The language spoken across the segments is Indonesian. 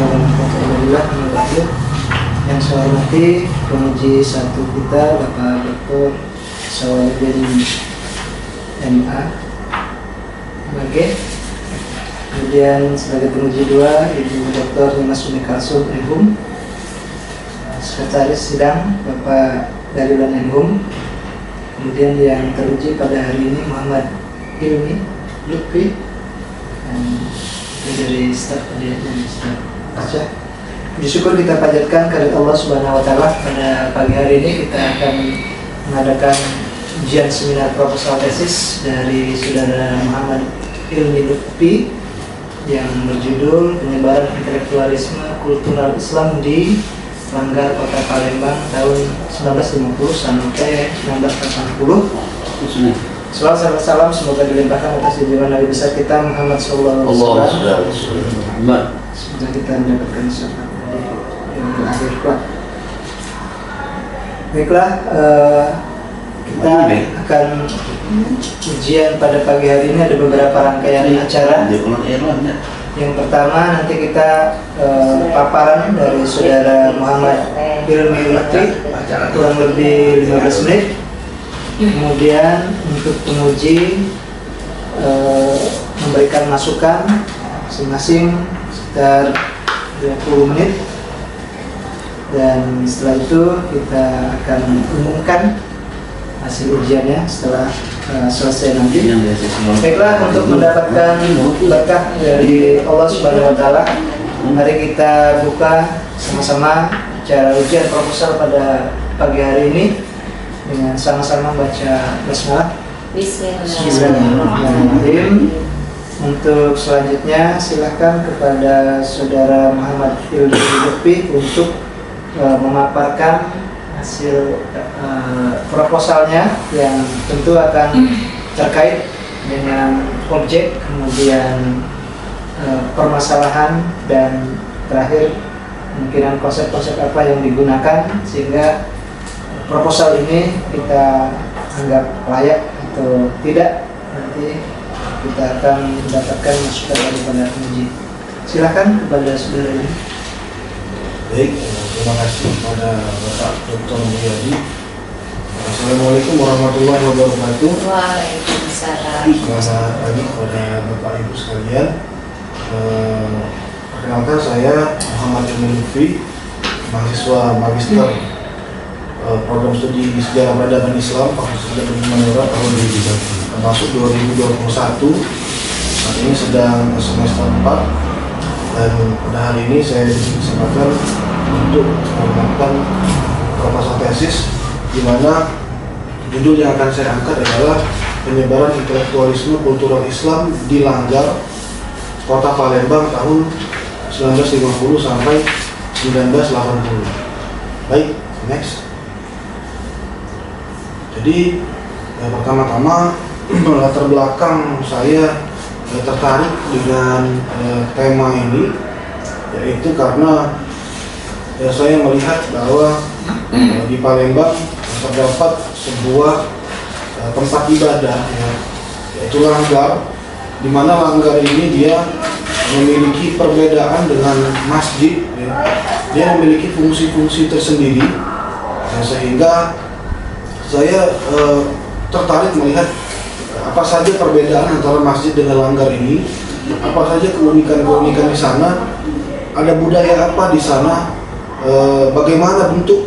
warahmatullahi wabarakatuh. Yang saya hormati penguji satu kita Bapak Dr. Sawaludin MA MG. Kemudian sebagai penguji dua Ibu Dr. Dimas Umi Kalsum MHum. Sekretaris sidang Bapak Dalilan MHum. Kemudian yang teruji pada hari ini Muhammad Ilmi Lutfi dari staf kajian dan staf kerja. Puji syukur kita panjatkan kepada Allah Subhanahu wa taala. Pada pagi hari ini kita akan mengadakan ujian seminar proposal tesis dari saudara Muhammad Ilmi Lutfi yang berjudul Penyebaran Intelektualisme Kultural Islam di Langgar Kota Palembang tahun 1950 sampai 1980. Salam semoga dilimpahkan atas junjungan Nabi besar kita Muhammad sallallahu alaihi wasallam. Semoga kita mendapatkan syafaat dari yang terakhir. Baiklah, kita akan ujian pada pagi hari ini ada beberapa rangkaian acara. Yang pertama nanti kita paparan dari saudara Muhammad Ilmi Lutfi kurang lebih 15 menit. Kemudian untuk penguji memberikan masukan masing-masing sekitar 20 menit. Dan setelah itu kita akan umumkan hasil ujiannya setelah selesai nanti. Baiklah, untuk mendapatkan berkah dari Allah Subhanahu wa taala, mari kita buka sama-sama acara ujian proposal pada pagi hari ini dengan sama-sama baca basmalah. Bismillahirrahmanirrahim. Untuk selanjutnya silahkan kepada saudara Muhammad Ilmi Lutfi untuk memaparkan hasil proposalnya yang tentu akan terkait dengan objek, kemudian permasalahan, dan terakhir kemungkinan konsep-konsep apa yang digunakan sehingga proposal ini kita anggap layak atau tidak. Nanti kita akan mendapatkan masukan daripada penguji. Silakan kepada saudara ini. Baik, terima kasih kepada Bapak Dr. Mulyadi. Assalamualaikum warahmatullahi wabarakatuh. Waalaikumsalam. Selamat pagi kepada Bapak Ibu sekalian. Perkenalkan saya Muhammad Ilmi Lutfi, mahasiswa magister program studi Sejarah Peradaban Islam Fakultas Sejarah Humaniora tahun 2021, termasuk 2021. Saat ini sedang semester 4 dan pada hari ini saya disempatkan untuk melakukan proposal tesis di mana judul yang akan saya angkat adalah Penyebaran Intelektualisme Kultural Islam di Langgar Kota Palembang tahun 1950 sampai 1980. Baik, next. Jadi pertama-tama latar belakang saya tertarik dengan tema ini yaitu karena saya melihat bahwa di Palembang terdapat sebuah tempat ibadah yaitu langgar, di mana langgar ini dia memiliki perbedaan dengan masjid dia memiliki fungsi-fungsi tersendiri sehingga saya tertarik melihat apa saja perbedaan antara masjid dengan langgar ini, apa saja keunikan-keunikan di sana, ada budaya apa di sana, bagaimana bentuk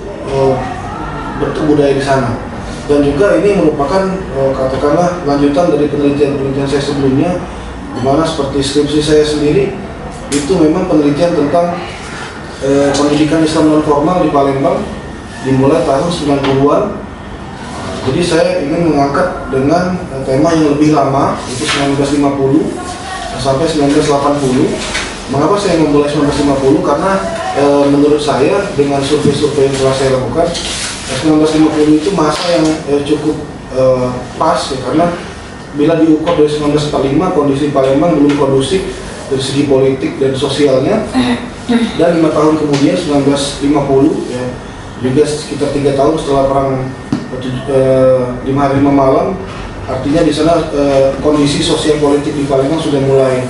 budaya di sana. Dan juga ini merupakan katakanlah lanjutan dari penelitian-penelitian saya sebelumnya, di mana seperti skripsi saya sendiri itu memang penelitian tentang pendidikan Islam non formal di Palembang dimulai tahun 90-an. Jadi saya ingin mengangkat dengan tema yang lebih lama, itu 1950 sampai 1980. Mengapa saya memulai 1950? Karena menurut saya dengan survei-survei yang telah saya lakukan, 1950 itu masa yang cukup pas ya, karena bila diukur dari 1945 kondisi Palembang belum kondusif dari segi politik dan sosialnya. Dan 5 tahun kemudian 1950 ya, juga sekitar 3 tahun setelah perang 5 hari 5 malam, artinya di sana kondisi sosial politik di Palembang sudah mulai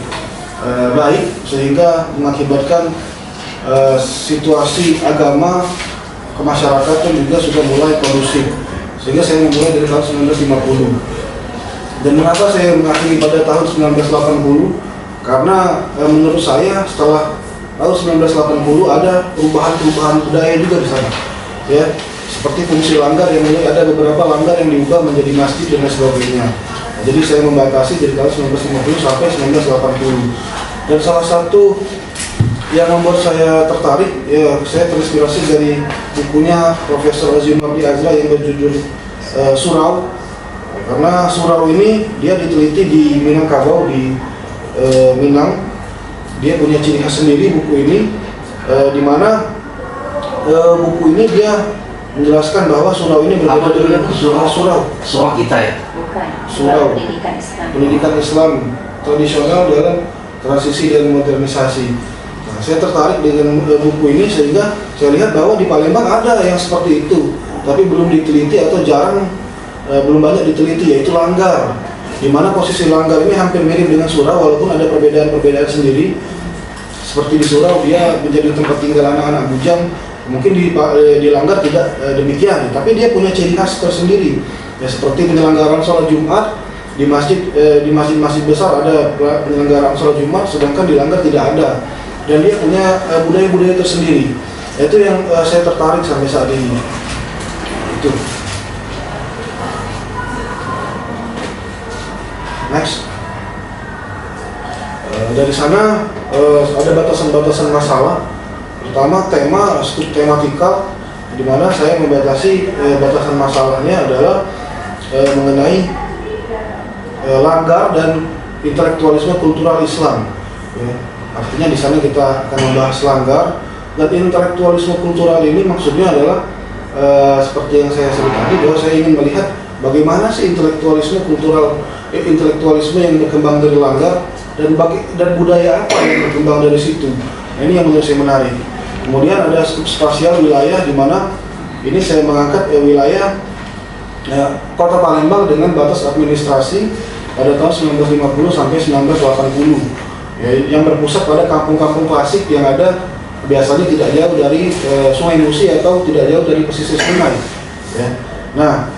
baik, sehingga mengakibatkan situasi agama kemasyarakatan juga sudah mulai kondusif, sehingga saya memulai dari tahun 1950. Dan mengapa saya mengakhiri pada tahun 1980? Karena menurut saya setelah tahun 1980 ada perubahan budaya juga di sana, ya, seperti fungsi langgar yang mulai ada beberapa langgar yang diubah menjadi masjid dan sebagainya. Jadi saya membatasi dari tahun 1950 sampai 1980. Dan salah satu yang membuat saya tertarik, ya, saya terinspirasi dari bukunya Profesor Azim Abdi Azra yang berjudul Surau. Karena surau ini dia diteliti di Minangkabau di Minang. Dia punya ciri khas sendiri buku ini, di mana buku ini dia menjelaskan bahwa surau ini berbeda dari surau kita ya. Bukan. Surau. Pendidikan Islam tradisional dalam transisi dan modernisasi. Nah, saya tertarik dengan buku ini sehingga saya lihat bahwa di Palembang ada yang seperti itu, tapi belum diteliti atau belum banyak diteliti, yaitu langgar. Di mana posisi langgar ini hampir mirip dengan surau walaupun ada perbedaan-perbedaan sendiri. Seperti di surau dia menjadi tempat tinggal anak-anak bujang, mungkin di langgar tidak demikian, tapi dia punya ciri khas tersendiri. Ya, seperti penyelenggaraan sholat Jumat di masjid besar ada penyelenggaraan sholat Jumat, sedangkan di langgar tidak ada. Dan dia punya budaya-budaya tersendiri. Itu yang saya tertarik sampai saat ini. Itu. Next. Dari sana ada batasan-batasan masalah. Pertama, tematikal, di mana saya membatasi batasan masalahnya adalah mengenai langgar dan intelektualisme kultural Islam. Ya, artinya di sana kita akan membahas langgar dan intelektualisme kultural ini maksudnya adalah seperti yang saya sebut tadi, bahwa saya ingin melihat bagaimana sih intelektualisme yang berkembang dari langgar dan budaya apa yang berkembang dari situ. Nah, ini yang menurut saya menarik. Kemudian ada spasial wilayah, di mana ini saya mengangkat wilayah Kota Palembang dengan batas administrasi pada tahun 1950 sampai 1980, ya, yang berpusat pada kampung-kampung klasik yang ada biasanya tidak jauh dari Sungai Musi atau tidak jauh dari pesisir sungai. Ya. Nah,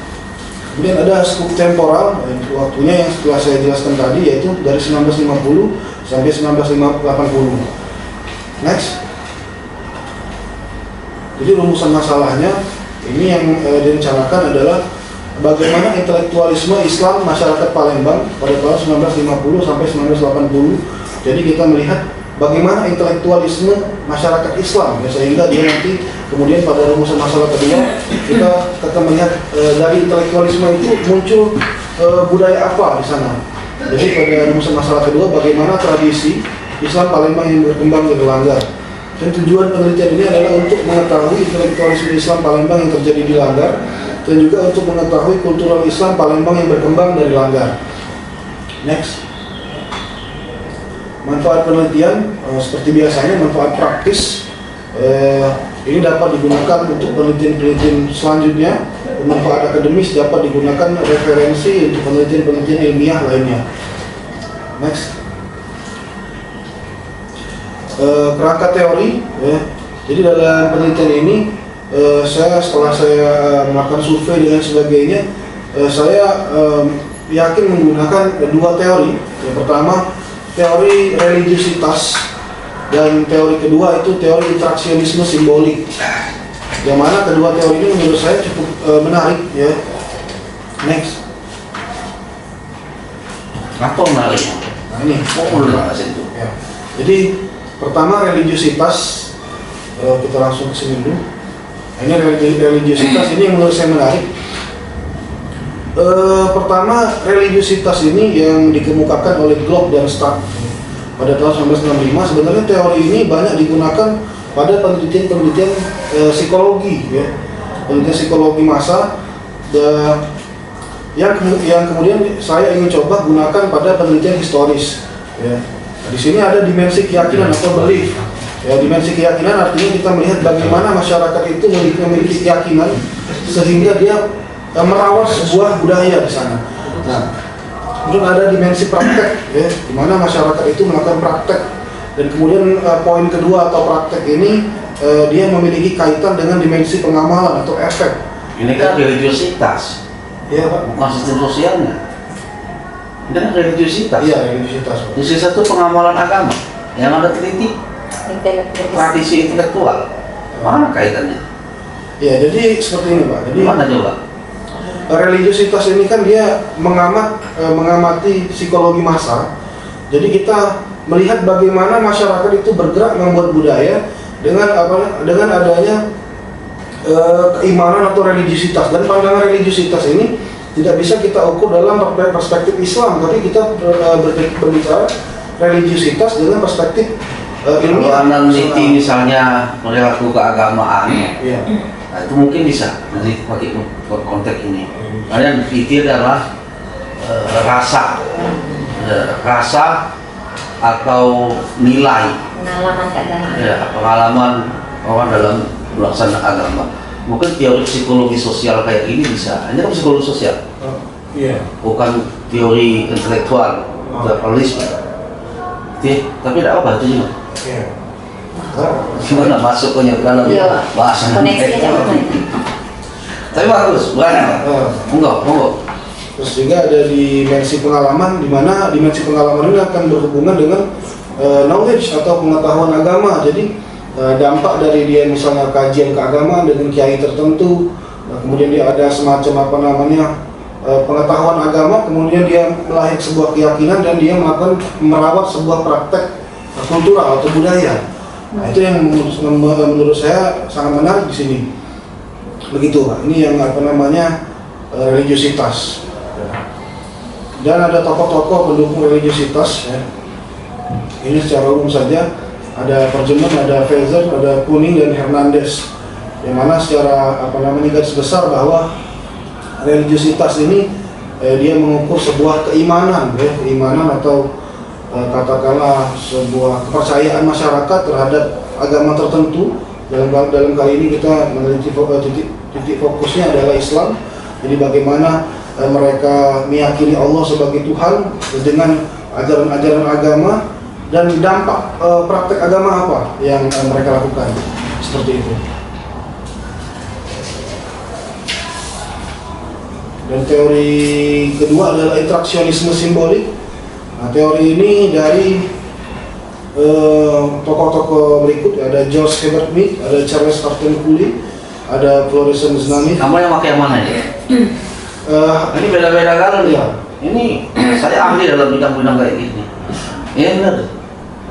kemudian ada skup temporal, waktunya yang setelah saya jelaskan tadi, yaitu dari 1950 sampai 1980. Next. Jadi rumusan masalahnya ini yang direncanakan adalah bagaimana intelektualisme Islam masyarakat Palembang pada tahun 1950 sampai 1980. Jadi kita melihat bagaimana intelektualisme masyarakat Islam, ya, sehingga dia nanti kemudian pada rumusan masalah kedua kita akan melihat dari intelektualisme itu muncul budaya apa di sana. Jadi pada rumusan masalah kedua bagaimana tradisi Islam Palembang yang berkembang dari langgar. Dan tujuan penelitian ini adalah untuk mengetahui intelektualisme Islam Palembang yang terjadi di langgar, dan juga untuk mengetahui kultural Islam Palembang yang berkembang dari langgar. Next. Manfaat penelitian, seperti biasanya manfaat praktis, ini dapat digunakan untuk penelitian-penelitian selanjutnya. Manfaat akademis dapat digunakan referensi untuk penelitian-penelitian ilmiah lainnya. Next. Kerangka teori, ya. Jadi dalam penelitian ini setelah saya melakukan survei dan sebagainya, saya yakin menggunakan dua teori. Yang pertama teori religiusitas, dan teori kedua itu teori interaksionisme simbolik. Yang mana kedua teori ini menurut saya cukup menarik, ya. Next. Apa menarik? Nah ini. Itu. Ya. Jadi pertama religiusitas, kita langsung ke sini dulu. Ini religiusitas ini yang menurut saya menarik. Pertama, religiusitas ini yang dikemukakan oleh Glock dan Stark pada tahun 1965. Sebenarnya teori ini banyak digunakan pada penelitian-penelitian psikologi, ya, penelitian psikologi massa, yang kemudian saya ingin coba gunakan pada penelitian historis. Ya. Di sini ada dimensi keyakinan atau belief. Ya, dimensi keyakinan artinya kita melihat bagaimana masyarakat itu memiliki keyakinan sehingga dia merawat sebuah budaya di sana. Nah, kemudian ada dimensi praktek, ya, di mana masyarakat itu melakukan praktek Dan kemudian poin kedua atau praktek ini dia memiliki kaitan dengan dimensi pengamalan atau efek. Ini kan religiositas, Iya Pak. bukan sistem sosialnya. Ini kan religiositas. Iya, religiositas Pak. Religiositas itu pengamalan agama yang ada teliti tradisi intelektual. Mana kaitannya? Ya, jadi seperti ini Pak. Jadi Mana coba? religiositas ini kan dia mengamati psikologi massa. Jadi kita melihat bagaimana masyarakat itu bergerak membuat budaya dengan adanya keimanan atau religiositas. Dan pandangan religiositas ini tidak bisa kita ukur dalam perspektif Islam, tapi kita berbicara religiositas dengan perspektif Kalau ilmiah. Anda meneliti misalnya perilaku keagamaan, Iya. nah, itu mungkin bisa nanti pakai konteks ini. Karena yang diteliti adalah rasa atau nilai, pengalaman keagamaan. ya, pengalaman orang dalam melaksanakan agama. Mungkin teori psikologi sosial kayak ini bisa. Ini kan psikologi sosial, Iya. bukan teori intelektual, pluralisme. Tapi tidak apa itu juga. Iya. Gimana masuk ke dalam Iya, bahasa koneksinya jauh banget. Tapi bagus, banyak. Monggo. Terus juga ada dimensi pengalaman, di mana dimensi pengalaman ini akan berhubungan dengan knowledge atau pengetahuan agama. Jadi dampak dari dia misalnya kajian keagamaan dengan kiai tertentu, kemudian dia ada semacam pengetahuan agama, kemudian dia melahirkan sebuah keyakinan dan dia merawat sebuah praktek kultural atau budaya. Nah, itu yang menurut saya sangat menarik di sini. Begitu Pak. Ini yang religiositas. Dan ada tokoh-tokoh pendukung religiositas. Ya. Ini secara umum saja. Ada Perjeman, ada Fezer, ada Kuning dan Hernandez. Yang mana secara garis besar bahwa religiositas ini dia mengukur sebuah keimanan, ya, keimanan atau katakanlah sebuah kepercayaan masyarakat terhadap agama tertentu. Dalam kali ini kita meneliti titik fokusnya adalah Islam. Jadi bagaimana mereka meyakini Allah sebagai Tuhan dengan ajaran-ajaran agama dan dampak praktek agama apa yang mereka lakukan, seperti itu. Dan teori kedua adalah interaksionisme simbolik. Nah, teori ini dari tokoh-tokoh berikut, ada George Herbert Mead, ada Charles Carlton Cooley, ada Florence Nightingale. Kamu yang pakai yang mana ya? Ini beda-beda kan? Iya. Ini saya ahli dalam bidang-bidang kayak gini. Iya benar.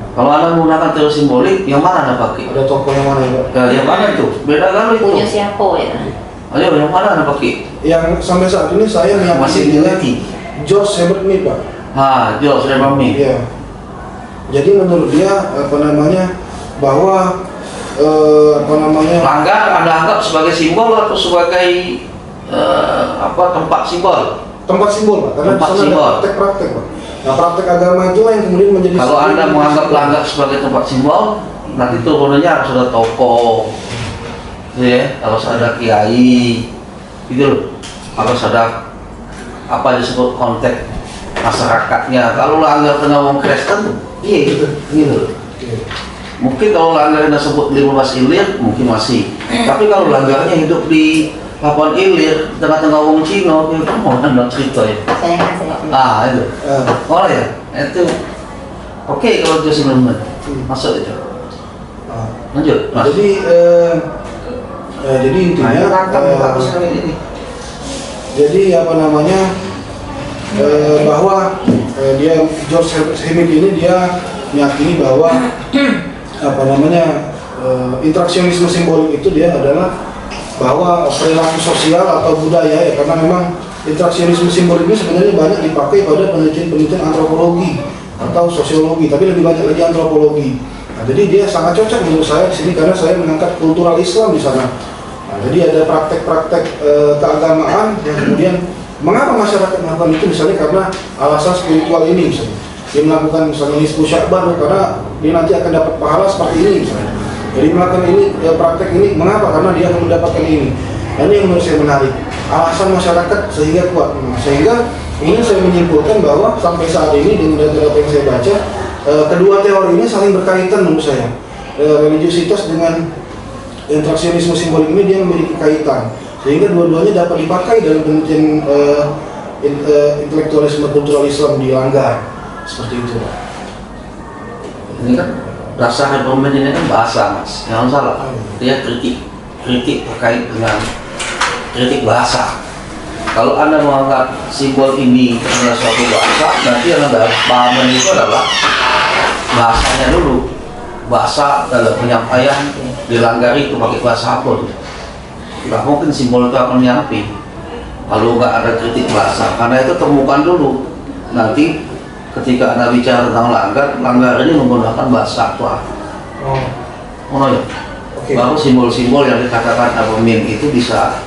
Kalau Anda menggunakan teori simbolik, yang mana Anda pakai? Ada tokoh yang mana ya Pak? Nah, yang mana itu? Beda kan itu? Punya siapa ya? Ayo, yang mana Anda pakai? Yang sampai saat ini saya Masih meyakini dengan diteliti. George Herbert Mead Pak. George Herbert Mead. Iya. Jadi menurut dia bahwa Langgar Anda anggap sebagai simbol atau sebagai tempat simbol? tempat simbol Pak, karena di Tempat sana simbol. ada praktek-praktek Pak. Nah, praktek agama itulah yang kemudian menjadi Kalau Anda menganggap langgar sebagai tempat simbol, nanti turunannya harus ada tokoh, gitu ya, harus ada kiai, gitu loh, harus ada apa disebut konteks masyarakatnya. Kalau langgar kena wong Kristen, iya gitu. Mungkin kalau langgarnya sebut 15 ilir, mungkin masih. Tapi kalau langgarnya hidup di 8 ilir, tengah-tengah wong Cina, ya kan mau Anda cerita ya. Saya Itu. Oh ya, itu. Oke, kalau itu sebelumnya masuk itu. Lanjut, Mas. Jadi intinya bagus sekali ini. jadi bahwa dia George Herbert Mead ini dia meyakini bahwa interaksionisme simbolik itu dia adalah bahwa perilaku sosial atau budaya ya, karena memang interaksionisme simbolik ini sebenarnya banyak dipakai pada penelitian antropologi atau sosiologi, tapi lebih banyak lagi antropologi. Nah, jadi dia sangat cocok menurut saya di sini karena saya mengangkat kultural Islam di sana. Nah, jadi ada praktek-praktek keagamaan yang kemudian mengapa masyarakat melakukan itu, misalnya karena alasan spiritual ini, misalnya dia melakukan misalnya nisfu Sya'ban karena dia nanti akan dapat pahala seperti ini misalnya. Jadi melakukan ini praktek ini mengapa? Karena dia akan mendapatkan ini. Dan ini yang menurut saya menarik. Alasan masyarakat sehingga kuat. Sehingga kemudian saya menyimpulkan bahwa sampai saat ini dengan data-data yang saya baca, kedua teori ini saling berkaitan menurut saya. Religiusitas dengan intraksionisme simbolik ini dia memiliki kaitan, sehingga dua-duanya dapat dipakai dalam penelitian intelektualisme kultural Islam dilanggar seperti itu. Ini kan dasar argumen ini kan bahasa, Mas, jangan salah. Dia kritik terkait dengan kritik bahasa. Kalau Anda menganggap simbol ini adalah suatu bahasa, berarti yang Anda pahaman itu adalah bahasanya dulu. Bahasa dalam penyampaian dilanggari itu pakai bahasa apa? Nggak mungkin simbol itu akan menyampaikan kalau nggak ada kritik bahasa, karena itu temukan dulu. Nanti ketika Anda bicara tentang langgar ini menggunakan bahasa apa? Oh ya. Okay. Baru simbol-simbol yang dikatakan argumen itu bisa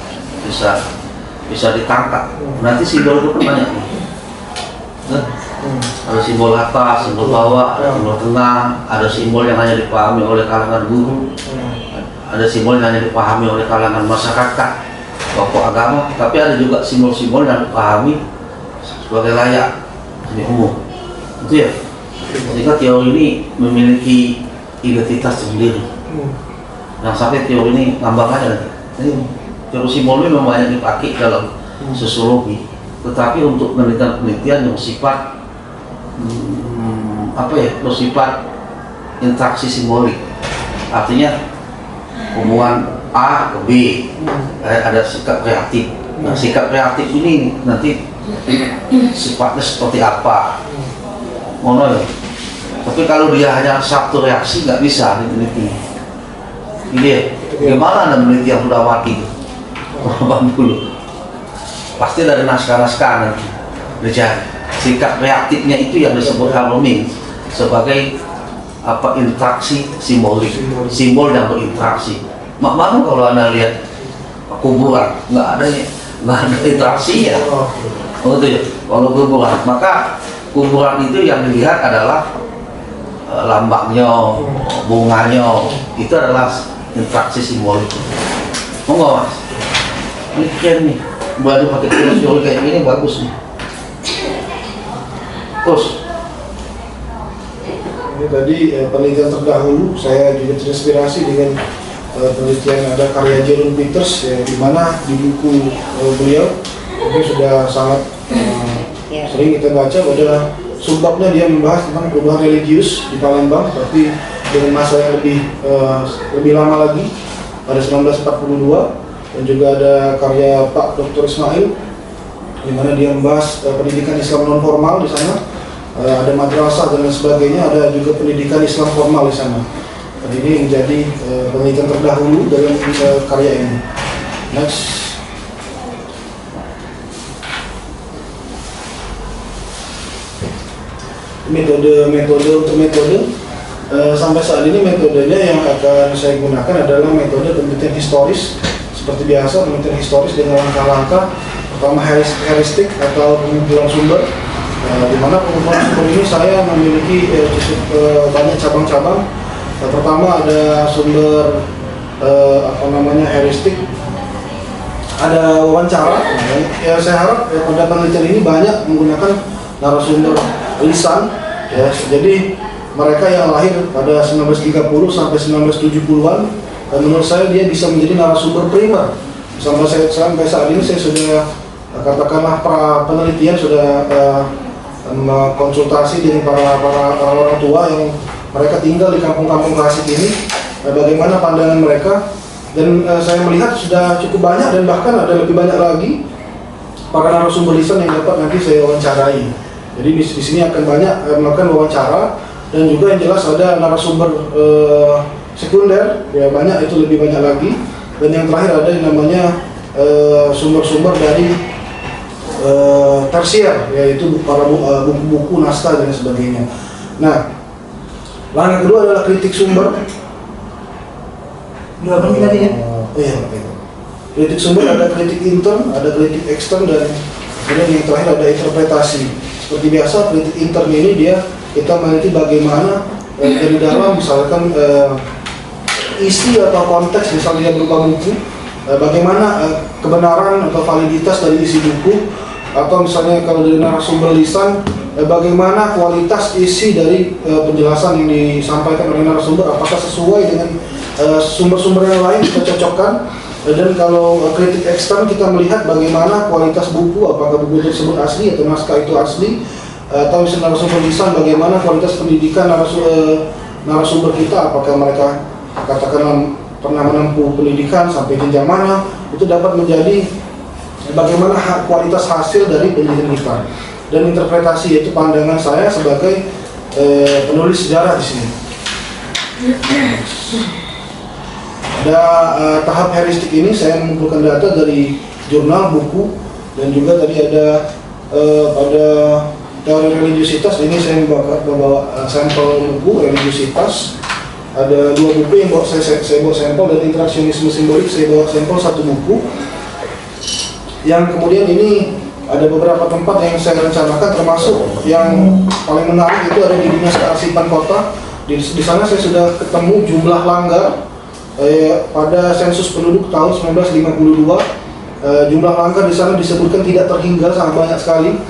ditangkap. Nanti simbol itu kan banyak. Ada simbol atas, simbol bawah, ada simbol tengah, ada simbol yang hanya dipahami oleh kalangan guru, ada simbol yang hanya dipahami oleh kalangan masyarakat, tokoh agama, tapi ada juga simbol-simbol yang dipahami sebagai layak di umum. Itu ya. Sehingga teori ini memiliki identitas sendiri. Yang sampai teori ini ngambang aja nanti. Teori simbol ini memang banyak dipakai dalam sosiologi, tetapi untuk penelitian yang bersifat bersifat interaksi simbolik, artinya hubungan A ke B, ada sikap reaktif. Nah, sikap reaktif ini nanti sifatnya seperti apa? Mono ya. Tapi kalau dia hanya satu reaksi nggak bisa diteliti. Ini ya, gimana Anda meneliti yang sudah mati? Bang dulu. Pasti dari naskah-naskah nanti dicari. Sikap reaktifnya itu yang disebut harmoni sebagai interaksi simbolik, simbol yang berinteraksi. Mana kalau Anda lihat kuburan nggak ada interaksinya. Oh itu ya, kalau kuburan, maka kuburan itu yang dilihat adalah lambangnya, bunganya, itu adalah interaksi simbolik. Monggo Mas, ini keren nih, baru pakai teori kayak gini bagus nih. Terus ini tadi penelitian terdahulu saya juga terinspirasi dengan penelitian ada karya Jerome Peters ya, di mana di buku beliau ini sudah sangat sering kita baca pada subbabnya dia membahas tentang perubahan religius di Palembang, tapi dengan masa yang lebih lama lagi pada 1942, dan juga ada karya Pak Dr. Ismail di mana dia membahas pendidikan Islam non formal di sana, ada madrasah dan lain sebagainya, ada juga pendidikan Islam formal di sana. Dan ini menjadi penelitian terdahulu dalam karya ini. Next. Metode sampai saat ini metodenya yang akan saya gunakan adalah metode penelitian historis. Seperti biasa, penelitian historis dengan langkah-langkah. Pertama heuristik atau pengumpulan sumber, di mana pengumpulan sumber ini saya memiliki banyak cabang-cabang. Pertama ada sumber heuristik, ada wawancara. Ya, saya harap pada penelitian ini banyak menggunakan narasumber lisan. Ya, jadi mereka yang lahir pada 1930 sampai 1970-an, menurut saya dia bisa menjadi narasumber primer. Sampai saat ini saya sudah katakanlah penelitian sudah konsultasi dengan para orang tua yang mereka tinggal di kampung-kampung klasik ini, bagaimana pandangan mereka, dan saya melihat sudah cukup banyak dan bahkan ada lebih banyak lagi para narasumber lisan yang dapat nanti saya wawancarai. Jadi di sini akan banyak melakukan wawancara, dan juga yang jelas ada narasumber sekunder, ya banyak, itu lebih banyak lagi, dan yang terakhir ada yang namanya sumber-sumber dari tersier, yaitu para buku-buku naskah dan sebagainya. Nah, langkah kedua adalah kritik sumber. Dua penting tadi ya? Iya, kritik sumber ada kritik intern, ada kritik ekstern, dan kemudian yang terakhir ada interpretasi. Seperti biasa, kritik intern ini kita meneliti bagaimana dari dalam misalkan isi atau konteks, misalnya berupa buku, bagaimana kebenaran atau validitas dari isi buku, atau misalnya kalau dari narasumber lisan, bagaimana kualitas isi dari penjelasan yang disampaikan oleh narasumber, apakah sesuai dengan sumber-sumber yang lain kita cocokkan. Dan kalau kritik ekstern kita melihat bagaimana kualitas buku, apakah buku tersebut asli atau naskah itu asli, atau misalnya narasumber lisan, bagaimana kualitas pendidikan narasumber kita, apakah mereka katakanlah pernah menempuh pendidikan sampai jenjang mana, itu dapat menjadi bagaimana kualitas hasil dari pendidikan kita. Dan interpretasi, yaitu pandangan saya sebagai penulis sejarah di sini. Ada tahap heuristik ini saya mengumpulkan data dari jurnal, buku, dan juga tadi ada pada teori religiusitas ini saya membawa sampel buku religiusitas. Ada 2 buku yang saya bawa sampel, dan interaksionisme simbolik saya bawa sampel 1 buku. Yang kemudian ini ada beberapa tempat yang saya rencanakan, termasuk yang paling menarik itu ada di Dinas Kearsipan Kota. Di sana saya sudah ketemu jumlah langgar pada sensus penduduk tahun 1952. Jumlah langgar di sana disebutkan tidak terhingga, sangat banyak sekali,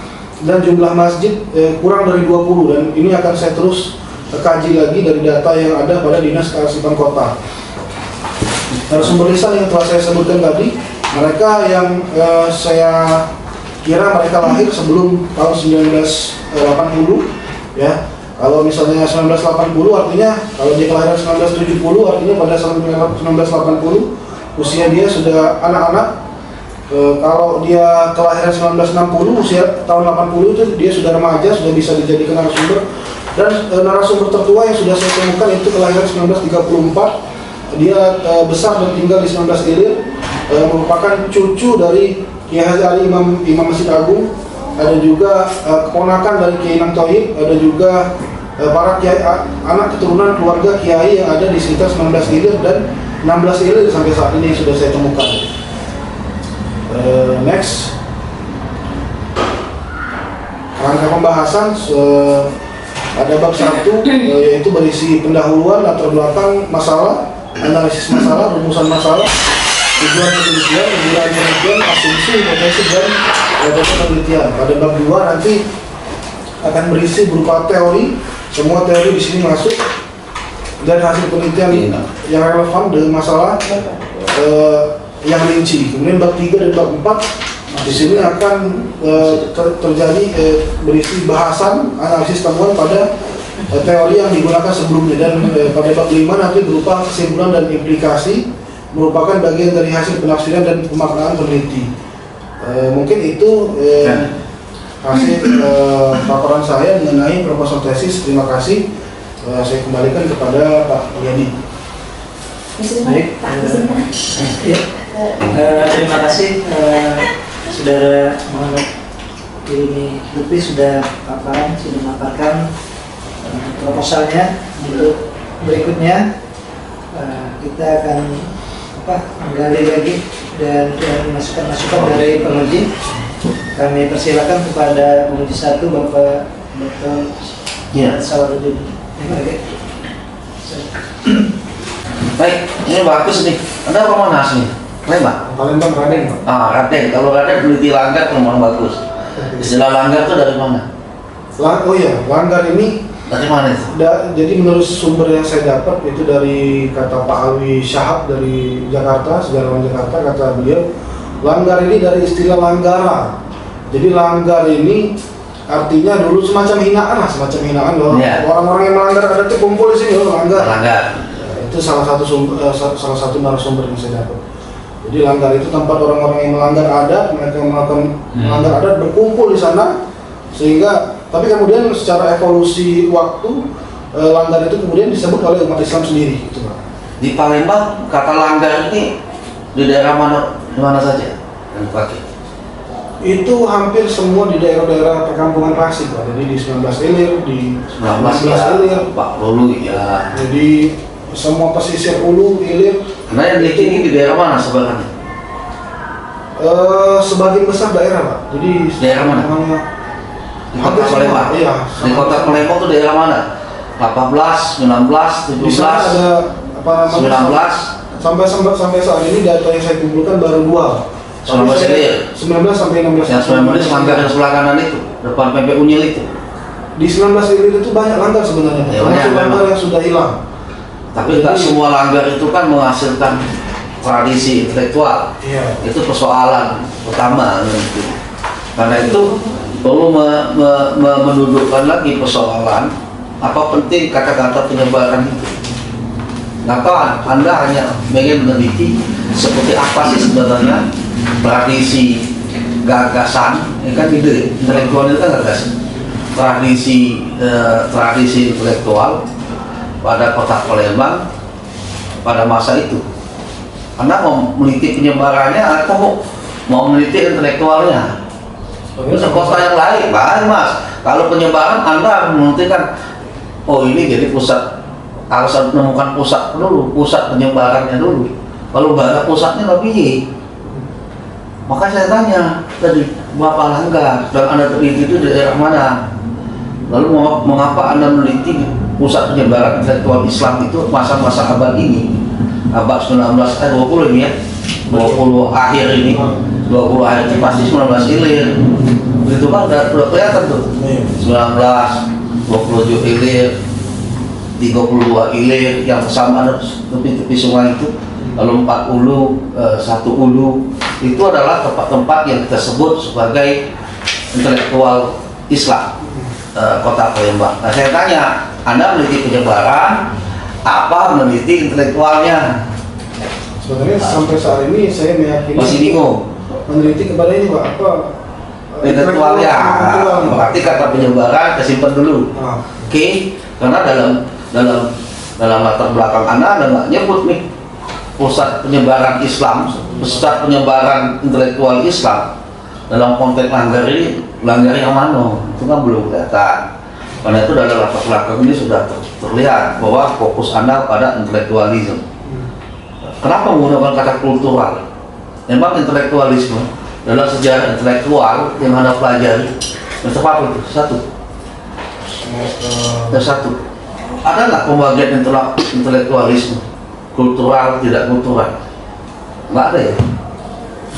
dan jumlah masjid kurang dari 20, dan ini akan saya terus kaji lagi dari data yang ada pada Dinas Kearsipan Kota. Narasumber lisan yang telah saya sebutkan tadi, mereka yang saya kira mereka lahir sebelum tahun 1980, ya. Kalau misalnya 1980 artinya, kalau dia kelahiran 1970 artinya pada 1980 usia dia sudah anak-anak. Kalau dia kelahiran 1960, usia tahun 80 itu dia sudah remaja, sudah bisa dijadikan narasumber. Dan narasumber tertua yang sudah saya temukan itu kelahiran 1934. Dia besar dan tinggal di 19 Ilir, merupakan cucu dari Kiai Haji Ali Imam Masjid Agung. Ada juga keponakan dari Kiai Nang Thohib, ada juga para kiai, anak keturunan keluarga kiai yang ada di sekitar 19 Ilir dan 16 Ilir sampai saat ini sudah saya temukan. Next, rangka pembahasan ada bab 1 yaitu berisi pendahuluan, latar belakang masalah, analisis masalah, rumusan masalah, tujuan penelitian, penggunaan penelitian, asumsi, hipotesis, dan metode penelitian. Pada bab 2 nanti akan berisi berupa teori, semua teori di sini masuk, dan hasil penelitian yang relevan dengan masalah yang rinci. Kemudian bab 3 dan bab 4 di sini akan terjadi berisi bahasan analisis temuan pada teori yang digunakan sebelumnya, dan pada bab 5 nanti berupa kesimpulan dan implikasi, merupakan bagian dari hasil penafsiran dan pemaknaan peneliti. Mungkin itu hasil paparan saya mengenai proposal tesis. Terima kasih. Saya kembalikan kepada Pak Yadi. Baik, ya. Terima kasih Saudara Muhammad Ilmi Lutfi sudah memaparkan proposalnya. Untuk berikutnya kita akan menggali lagi dan masukan-masukan dari penguji. Kami persilakan kepada penguji 1, Bapak Dr. Sawarudin. Baik, ini bagus nih. Anda apa Monas nih? Lembang? Palembang, Raden, Pak. Raden. Kalau Raden peneliti langgar memang bagus. Istilah langgar itu dari mana? Oh iya, langgar ini dari mana itu? Jadi menurut sumber yang saya dapat itu dari kata Pak Alwi Syahab dari Jakarta, sejarawan Jakarta, kata beliau, langgar ini dari istilah langgara. Jadi langgar ini artinya dulu semacam hinaan lah, orang-orang yang melanggar adat itu kumpul di sini, langgar. Itu salah satu narasumber yang saya dapat. Jadi langgar itu tempat orang-orang yang melanggar adat, mereka melakukan melanggar adat berkumpul di sana, sehingga tapi kemudian secara evolusi waktu langgar itu kemudian disebut oleh umat Islam sendiri, gitu Pak. Di Palembang kata langgar ini di daerah mana saja yang dipakai? Itu hampir semua di daerah-daerah perkampungan klasik Pak. Jadi di 19 Ilir, di 19 Ilir, Pak Lulu ya. Jadi semua pesisir Ulu, Ilir. Nah yang ini di daerah mana sebenarnya? Sebagian besar daerah Pak. Jadi daerah mana? Di kota Palembang. Iya. Di kota Palembang itu daerah mana? 18, 19, 17. Di sana ada apa namanya? 19. Sampai saat ini data yang saya kumpulkan baru 2. 19 Ilir. 19 sampai 16. Yang 19 langgar yang sebelah kanan itu, depan PP Unyil itu. di 19 Ilir itu banyak langgar sebenarnya, Ya, termasuk banyak, langgar memang. yang sudah hilang. Tapi nggak semua langgar itu kan menghasilkan tradisi intelektual. Iya. Itu persoalan utama nanti. Karena itu perlu mendudukkan lagi persoalan apa penting kata-kata penyebaran itu. Kenapa Anda hanya ingin meneliti seperti apa sih sebenarnya tradisi gagasan, ini kan ide intelektual itu kan gagasan, tradisi intelektual pada kota Palembang pada masa itu. Anda mau meneliti penyebarannya atau mau meneliti intelektualnya? Terus kota yang lain, Mas. Kalau penyebaran Anda harus menentukan, oh ini jadi pusat, harus menemukan pusat dulu, pusat penyebarannya dulu. Kalau nggak ada pusatnya lebih. Maka saya tanya tadi, berapa langgar dan Anda teliti itu di daerah mana? Lalu mengapa Anda meneliti pusat penyebaran intelektual Islam itu masa-masa abad ini, abad 20 ini ya, 20 akhir ini, 20 akhir ini pasti 19 Ilir. Itu kan udah kelihatan tuh, 19, 27 Ilir, 32 Ilir yang sama ada tepi-tepi sungai itu, lalu 4 Ulu, 1 Ulu, itu adalah tempat-tempat yang kita sebut sebagai intelektual Islam kota Palembang. Nah saya tanya, Anda meneliti penyebaran, apa meneliti intelektualnya? Sebenarnya sampai saat ini saya meyakini Masih bingung. meneliti kepada ini Pak, apa Intelektualnya, intelektual. berarti kata penyebaran kesimpan dulu. Ah. Oke, karena dalam latar belakang Anda nggak nyebut nih pusat penyebaran Islam, pusat penyebaran intelektual Islam dalam konteks langgar ini, langgar yang mana? Itu kan belum kelihatan. Karena itu dalam latar belakang ini sudah terlihat bahwa fokus Anda pada intelektualisme. Kenapa menggunakan kata kultural? Memang intelektualisme dalam sejarah intelektual yang Anda pelajari, macam apa itu? Satu. Ada nggak pembagian intelektualisme? Kultural, tidak kultural? Nggak ada ya?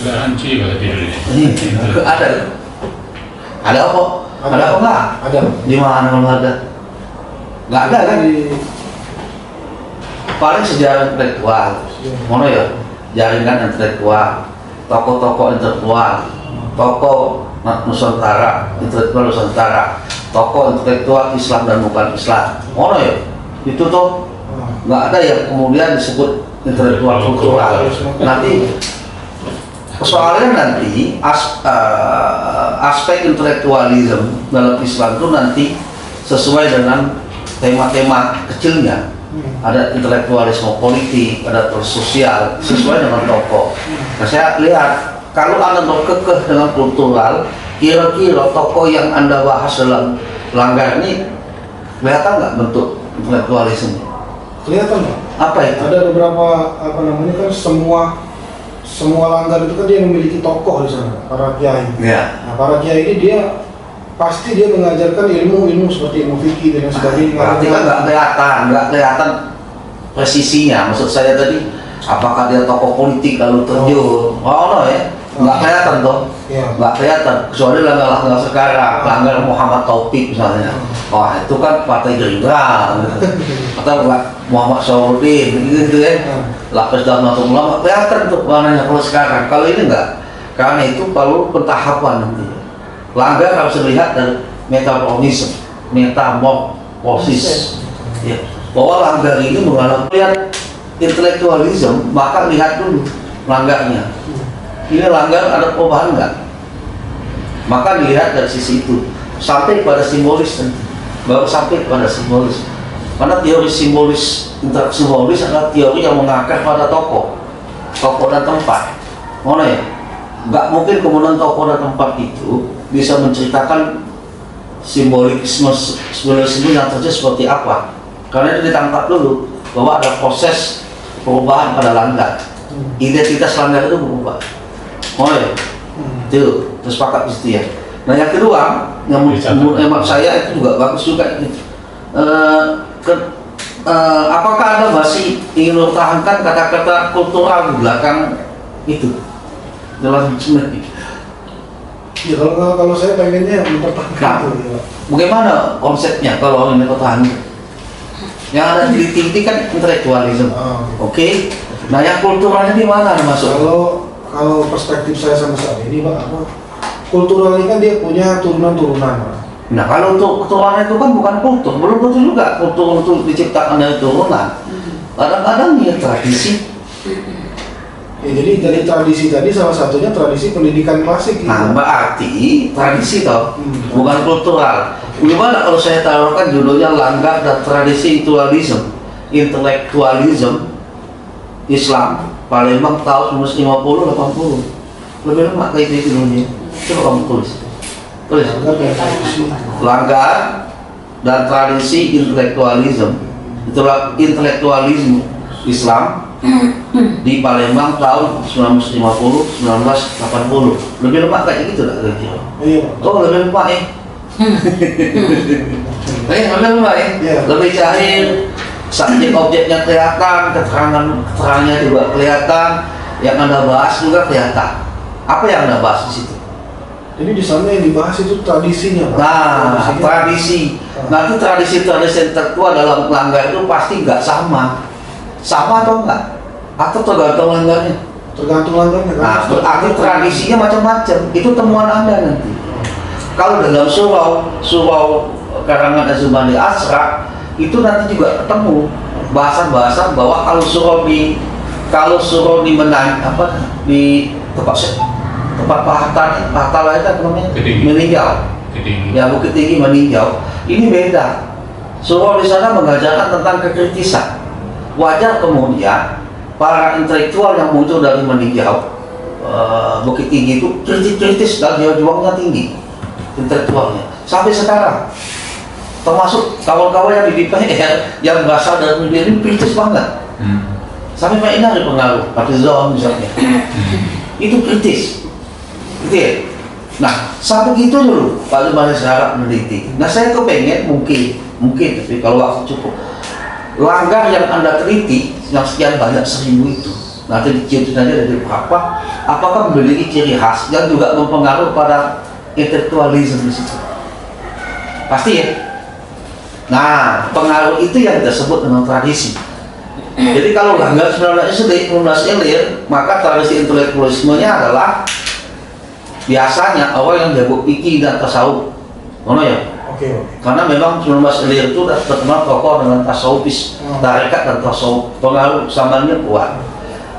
Nggak hanci kalau tidur ini. Ada. Ada apa? Ada apa nggak? Ada. Di mana kalau nggak ada? Nggak ada kan? Paling sejarah intelektual. Mana ya? Jaringan intelektual, tokoh-tokoh intelektual, tokoh Nusantara, intelektual Nusantara, tokoh intelektual Islam dan bukan Islam. Mana ya? Itu tuh nggak ada yang kemudian disebut intelektual kultural. Nanti soalnya nanti aspek intelektualisme dalam Islam itu nanti sesuai dengan tema-tema kecilnya. Ada intelektualisme politik, ada sosial, sesuai dengan tokoh. Nah saya lihat kalau Anda berkekeh dengan kultural, kira-kira tokoh yang Anda bahas dalam langgar ini kelihatan nggak bentuk intelektualisme? Kelihatan Pak. Apa itu? Ada beberapa kan semua langgar itu kan dia memiliki tokoh di sana, para kiai. Ya. Nah, para kiai ini dia pasti dia mengajarkan ilmu seperti ilmu fikih dan sebagainya. Berarti kan nggak kelihatan presisinya. Maksud saya tadi, apakah dia tokoh politik lalu terjun? Oh no ya, nggak kelihatan toh. Iya. Nggak kelihatan. Kecuali langgar sekarang, langgar Muhammad Taufik misalnya. Wah itu kan partai Gerindra, gitu. Atau Muhammad Saudin, gitu ya. Lapis dalam satu ulama kelihatan tuh warnanya. Kalau sekarang, kalau ini enggak. Karena itu perlu pentahapan nanti. Langgar harus dilihat dari metamorfosis, ya, bahwa langgar ini mengalami lihat intelektualisme, maka lihat dulu langgarnya. Ini langgar ada perubahan enggak? Maka dilihat dari sisi itu sampai pada simbolis nanti, baru sampai pada simbolis. Karena teori simbolis, interaksi simbolis adalah teori yang mengakar pada tokoh dan tempat. Mana ya? Nggak mungkin kemudian tokoh dan tempat itu bisa menceritakan simbolisme yang terjadi seperti apa. Karena itu ditangkap dulu bahwa ada proses perubahan pada langgar. Identitas langgar itu berubah. Oh ya, itu terus sepakat di situ ya. Nah yang kedua, yang menurut saya itu juga bagus juga ini. Apakah Anda masih ingin mempertahankan kata-kata kultural di belakang itu dalam sebenarnya? Ya kalau saya pengennya mempertahankan itu, Pak. Bagaimana konsepnya kalau ini pertahanan? Yang ada di kan intelektualisme. Oke. Nah, yang kulturalnya di mana masuk? Kalau perspektif saya sama saat ini, Pak, kultural ini kan dia punya turunan-turunan, Pak. Nah, kalau untuk keturunan itu kan bukan kultur, belum tentu juga kultur itu diciptakan dari turunan. Kadang-kadang ya tradisi. Ya, jadi dari tradisi tadi salah satunya tradisi pendidikan klasik. Nah, berarti tradisi toh, bukan kultural. Gimana kalau saya taruhkan judulnya Langgar dan Tradisi Intelektualisme Islam Palembang tahun 1950-80. Lebih lama kayak itu judulnya. Coba kamu tulis. Langgar dan Tradisi Intelektualisme Islam di Palembang tahun 1950-1980. Lebih lemah kayak gitu lah kira-kira. Iya. Oh, lebih lemah ya. Lebih lemah ya. Lebih cair, subjek objeknya kelihatan, keterangannya juga kelihatan, yang Anda bahas juga kelihatan. Apa yang Anda bahas di situ? Jadi di sana yang dibahas itu tradisinya, Pak. Nah, tradisi. Nanti tradisi-tradisi tertua dalam Langgar itu pasti nggak sama. Sama atau enggak? Atau tergantung langgarnya? Tergantung langgarnya kan. Nah, berarti tradisinya macam-macam. Itu temuan Anda nanti. Kalau dalam surau karangan Azumani Asra itu nanti juga ketemu bahasan-bahasan bahwa kalau surau di Menang di tempat Pahta lain apa namanya? Meninjau. Ya, Bukit Tinggi meninjau. Ini beda. Surau di sana mengajarkan tentang kekritisan. Wajar kemudian para intelektual yang muncul dari meninjau Bukit Tinggi itu kritis dan juangnya tinggi intelektualnya sampai sekarang, termasuk kawan-kawan yang di DPR yang berasal dari media ini kritis banget. Sampai Pak Ina ada pengaruh Partizan misalnya itu kritis gitu ya. Nah, sampai gitu dulu Pak Zumani Sarap meneliti. Nah, saya kepengen mungkin tapi kalau waktu cukup, Langgar yang Anda teliti yang sekian banyak 1000 itu nanti diciptakan aja dari berapa, apakah memiliki ciri khas yang juga mempengaruhi pada intelektualisme di situ? Pasti ya. Nah, pengaruh itu yang disebut dengan tradisi. Jadi kalau Langgar 19 ilir, maka tradisi intelektualismenya adalah biasanya orang yang jago fikih dan tasawuf. Mana ya? Oke. Karena memang 19 ilir itu terkenal tokoh dengan tasawufis, tarekat dan tasawuf, pengaruh samanya kuat.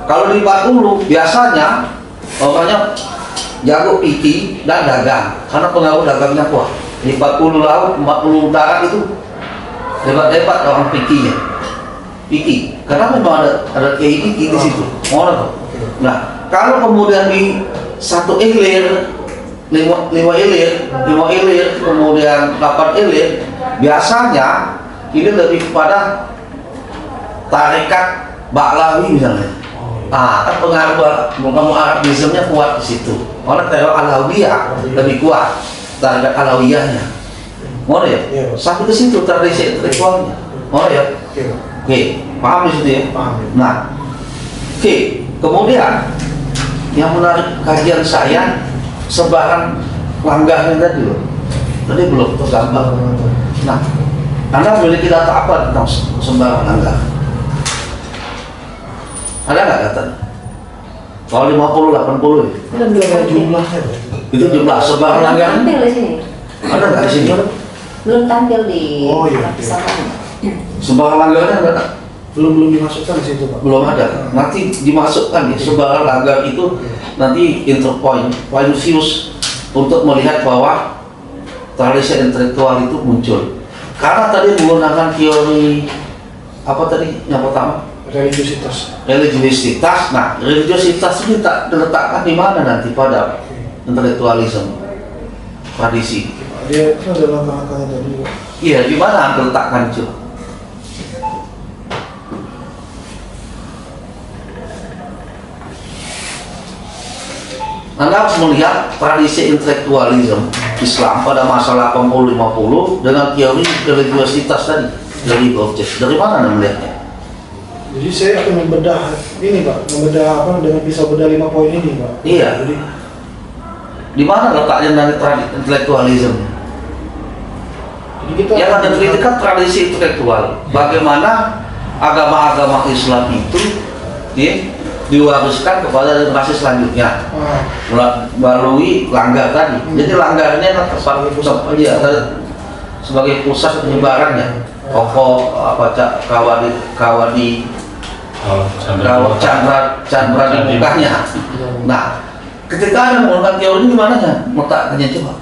Kalau di 40 biasanya orangnya jago fikih dan dagang, karena pengaruh dagangnya kuat. Di 40 laut, 40 utara itu hebat-hebat orang fikihnya. Fikih, karena memang ada kiai fikih di situ. Mana tuh? Nah, kalau kemudian di satu ilir, 5 ilir, kemudian 8 ilir, biasanya ini lebih kepada tarekat Ba'lawi misalnya. Kan pengaruh Arabismenya kuat di situ. Orang teror Alawiyah lebih kuat, tarekat Alawiyahnya. Mau ya? Sampai ke situ tradisi intelektualnya. Mau ya? Oke, paham di situ ya? Paham. Nah, oke, kemudian yang menarik kajian saya sebaran langgarnya tadi loh. Tadi belum tergambar. Nah, Anda memiliki data apa tentang sebaran langgar? Ada nggak datanya? Kalau 50, 80 ya? Kan belum ada jumlahnya. Itu jumlah sebaran langgar. Tampil di sini. Ada nggak di sini? Belum tampil di Oh, iya. Sebaran langgarnya ada nggak? Belum dimasukkan di situ, Pak. Belum ada. Nanti dimasukkan ya. Sebaran langgar itu nanti point views untuk melihat bahwa tradisi intelektual itu muncul. Karena tadi menggunakan teori apa tadi yang pertama? Religiositas. Nah, religiositas ini tak diletakkan di mana nanti pada intelektualisme tradisi. Dia itu ada langkah-langkahnya tadi, Pak. Iya, di mana diletakkan itu? Anda harus melihat tradisi intelektualisme Islam pada masa 80-50 dengan teori religiositas tadi dari objek. Dari mana Anda melihatnya? Jadi saya akan membedah ini, Pak, dengan pisau bedah 5 poin ini, Pak. Iya. Jadi Di mana letaknya dari intelektualisme? Jadi kita Yang ada kritikan tradisi intelektual. Bagaimana agama-agama Islam itu diwariskan kepada generasi selanjutnya melalui langgar tadi. Jadi langgarnya kan sebagai pusat penyebarannya. Tokoh Kawadi Chandra di mukanya. Nah, ketika Anda menggunakan teori ini gimana ya? Letakkannya coba.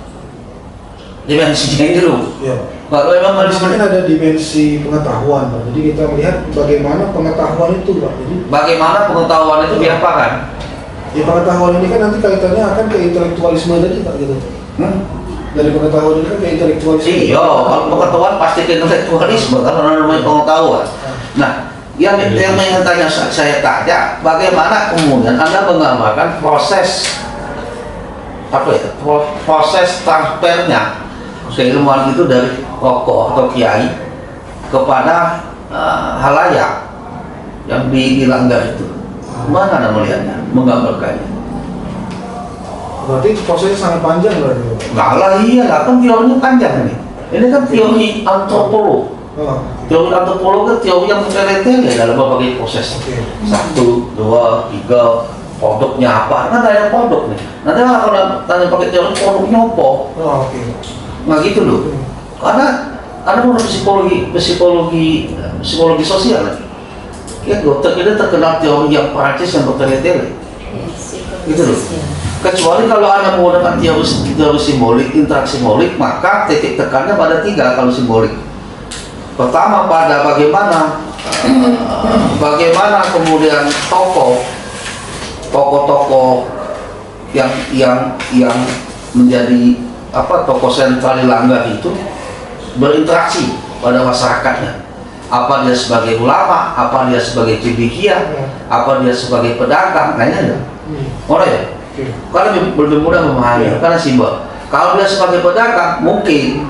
Dimensinya itu loh. Ya. Kalau memang Di sini ada dimensi pengetahuan, Pak. Jadi kita melihat bagaimana pengetahuan itu, Pak. Jadi bagaimana pengetahuan itu diapakan? ya pengetahuan ini kan nanti kaitannya akan ke intelektualisme tadi, Pak, gitu. Dari pengetahuan ini kan ke intelektualisme. Iya, kalau pengetahuan pasti ke intelektualisme kan namanya pengetahuan. Nah, yang tanya saya tanya, bagaimana kemudian Anda menggambarkan proses proses transfernya keilmuan itu dari tokoh atau kiai kepada halayak yang dilanggar itu. Mana Anda melihatnya, menggambarkannya? Berarti prosesnya sangat panjang berarti. Nggak lah, iya lah, kan teorinya panjang nih. Ini kan teori antropolog. Teori antropolog kan teori yang bertele-tele dalam berbagai proses. 1, 2, 3, produknya apa? Kan ada produk nih. Nanti kalau tanya pakai teori produknya apa? Nah gitu loh. Karena ada psikologi sosial. Ya dokter kita terkenal teori yang Prancis yang bertele-tele. Gitu loh. Kecuali kalau Anda menggunakan teori simbolik, interaksi simbolik, maka titik tekannya pada 3 kalau simbolik. Pertama pada bagaimana kemudian tokoh-tokoh yang menjadi tokoh sentral di langgar itu berinteraksi pada masyarakatnya. Apa dia sebagai ulama, apa dia sebagai cendekia, apa dia sebagai pedagang, kayaknya orang ya. Karena lebih mudah memahami, karena simbol. Kalau dia sebagai pedagang, mungkin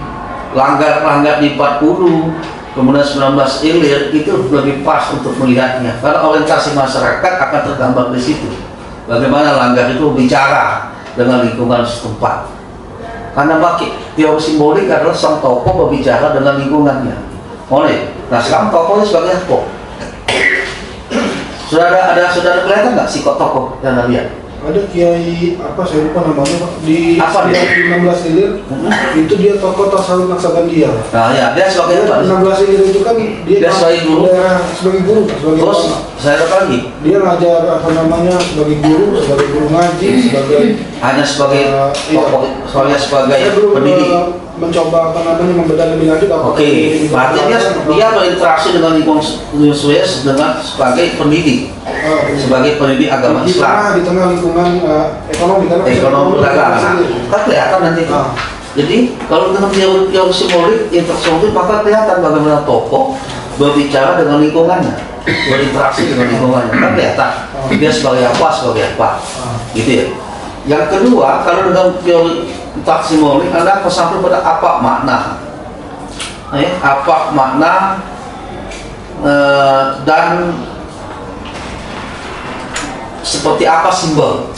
langgar di 40, kemudian 19 ilir itu lebih pas untuk melihatnya. Karena orientasi masyarakat akan tergambar di situ. Bagaimana langgar itu bicara dengan lingkungan setempat. Karena teori simbolik adalah sang tokoh berbicara dengan lingkungannya. Nah sekarang tokohnya sebagai apa? Sudah kelihatan nggak sih kok tokoh yang Anda lihat? Ada kiai saya lupa namanya, Pak. Di 16 ilir itu dia tokoh tasawuf Naksabandia. Nah ya, dia sebagai apa? 16 ilir itu kan dia sebagai guru. Sebagai guru, sebagai terus saya ada lagi. Dia ngajar sebagai guru ngaji, hanya sebagai tokoh, soalnya sebagai pendidik. Mencoba membedah lebih lanjut. Oke, berarti dia berinteraksi dengan lingkungan dengan sebagai pendidik, sebagai pendidik agama Islam. Di tengah lingkungan ekonomi perdagangan. Kan kelihatan nanti. Jadi kalau dengan teori simbolik, interaksi maka kelihatan bagaimana tokoh berbicara dengan lingkungannya, berinteraksi dengan lingkungannya. Kan kelihatan dia sebagai apa, gitu ya. Yang kedua, kalau dengan teori interaksi simbolik, Anda sampai pada apa makna, dan seperti apa simbol.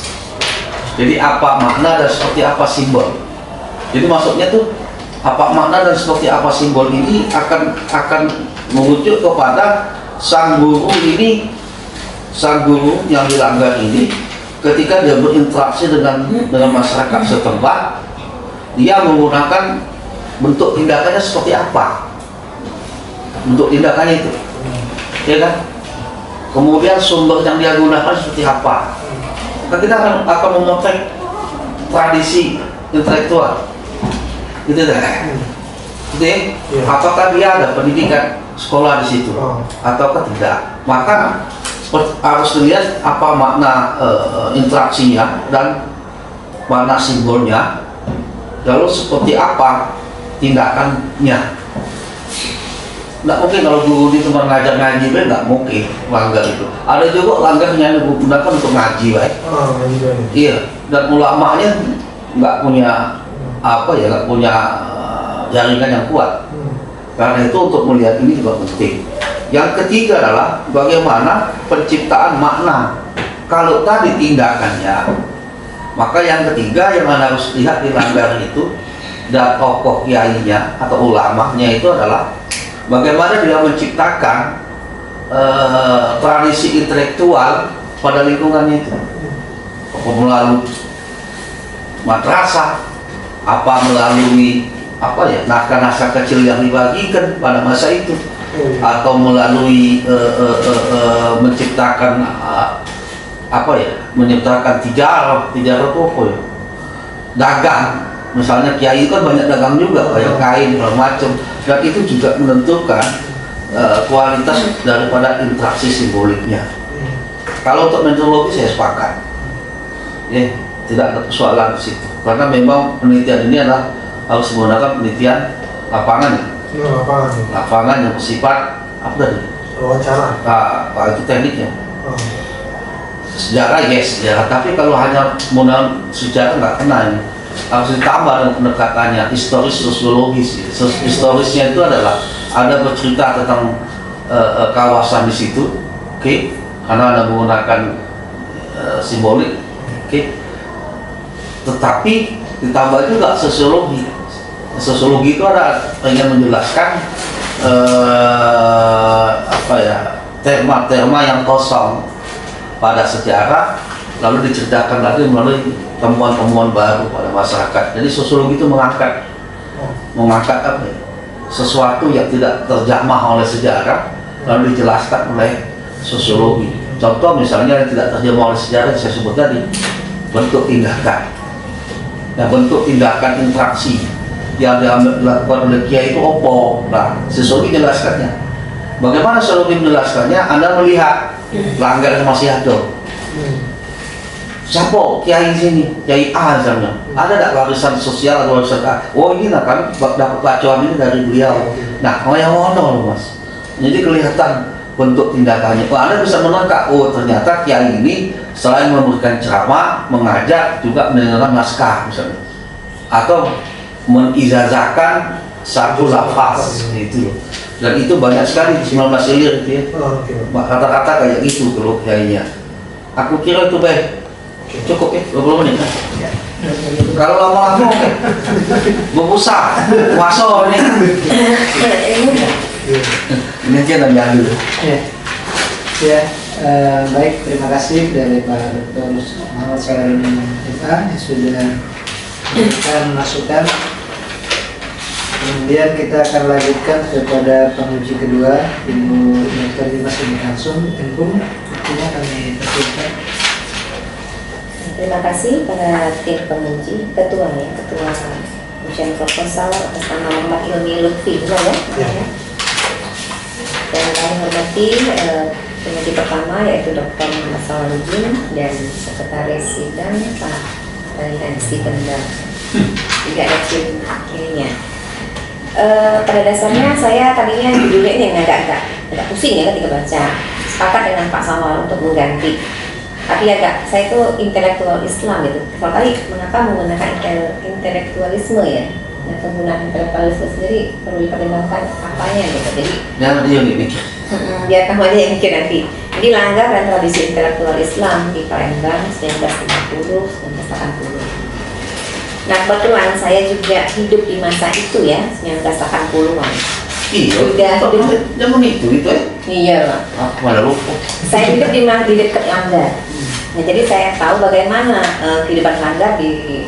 Jadi apa makna dan seperti apa simbol. Jadi maksudnya tuh apa makna dan seperti apa simbol ini akan merujuk kepada sang guru yang dilanggar ini. Ketika dia berinteraksi dengan masyarakat setempat, dia menggunakan bentuk tindakannya seperti apa, bentuk tindakannya itu, ya kan? Kemudian sumber yang dia gunakan seperti apa. Kita akan memotret tradisi intelektual, gitu kan? Gitu ya? Apakah dia ada pendidikan sekolah di situ, ataukah tidak? Maka harus dilihat apa makna interaksinya dan makna simbolnya, lalu seperti apa tindakannya. Nggak mungkin kalau guru di tempat ngajar ngaji, nggak mungkin langgar itu. Ada juga langgar yang digunakan untuk ngaji, iya. Dan ulamanya nggak punya nggak punya jaringan yang kuat. Karena itu untuk melihat ini juga penting. Yang ketiga adalah bagaimana penciptaan makna. Kalau tadi tindakannya Maka yang ketiga yang harus lihat dilanggar itu dan tokoh kiainya atau ulamanya itu adalah bagaimana dia menciptakan tradisi intelektual pada lingkungannya itu, melalui madrasah, melalui naskah-naskah kecil yang dibagikan pada masa itu, atau melalui menciptakan menciptakan tijarah itu dagang. Misalnya kiai kan banyak dagang juga, kayak kain segala macam, dan itu juga menentukan kualitas daripada interaksi simboliknya. Kalau untuk metodologi saya sepakat, ya tidak ada persoalan di situ, karena memang penelitian ini adalah harus menggunakan penelitian lapangan yang bersifat wawancara. Itu tekniknya. Sejarah sejarah, tapi kalau hanya menggunakan sejarah nggak kena ini. Harus ditambah dengan pendekatannya historis sosiologis. Historisnya itu adalah ada bercerita tentang kawasan di situ, karena Anda menggunakan simbolik, tetapi ditambah juga sosiologi. Sosiologi itu ada ingin menjelaskan tema-tema yang kosong pada sejarah, lalu diceritakan lagi melalui temuan-temuan baru pada masyarakat. Jadi sosiologi itu mengangkat sesuatu yang tidak terjamah oleh sejarah lalu dijelaskan oleh sosiologi. Contoh misalnya yang tidak terjamah oleh sejarah yang saya sebut tadi, bentuk tindakan. Nah, bentuk tindakan interaksi yang dilakukan oleh kiai itu opo. Nah, sosiologi jelaskannya. Bagaimana sosiologi menjelaskannya? Anda melihat langgar masih ada. Siapa kiai sini? Kiai A misalnya. Ada tak warisan sosial atau warisan A? Oh ini lah kami dapat bacaan ini dari beliau. Nah, yang mana loh mas? Jadi kelihatan bentuk tindakannya. Anda bisa menangkap, ternyata kiai ini selain memberikan ceramah, mengajak juga mendengarkan naskah misalnya, atau menijazahkan satu lafaz itu loh. Dan itu banyak sekali di 19 ilir itu ya. Kata-kata kayak gitu kalau kiainya. Aku kira itu baik. Cukup ya, 20 menit kan? Ya. Kalau lama-lama berpusat, puasa ini. Ini aja nanti ambil. Baik, terima kasih dari Pak Dr. Muhammad Salahuddin yang sudah memberikan masukan. Kemudian kita akan lanjutkan kepada penguji kedua, Ibu Dr. Dimas Ibnu Ansum, Waktunya kami persilakan. Terima kasih pada tim penguji, ketua ujian proposal atas nama Muhammad Ilmi Lutfi, benar ya? Dan kami hormati penguji pertama yaitu Dr. Muhammad Salahuddin dan Sekretaris Sidang Pak Raihan Stephen. Tidak ada tim ininya. Pada dasarnya saya tadinya judulnya ini yang agak pusing ya ketika baca. Sepakat dengan Pak Sawal untuk mengganti. Tapi saya itu intelektual Islam gitu. Kalau tadi mengapa menggunakan intelektualisme ya? Nah, penggunaan intelektualisme sendiri perlu dipertimbangkan apanya gitu. Jadi jangan dia mikir. Biar kamu aja yang mikir nanti. Jadi langgar dan tradisi intelektual Islam di Palembang 1950, 1980. Nah, kebetulan saya juga hidup di masa itu ya, 1980-an. Iya, zaman itu gitu ya? Iya lah. Aku malah lupa. Saya hidup di dekat Langgar. Nah, jadi saya tahu bagaimana kehidupan Langgar di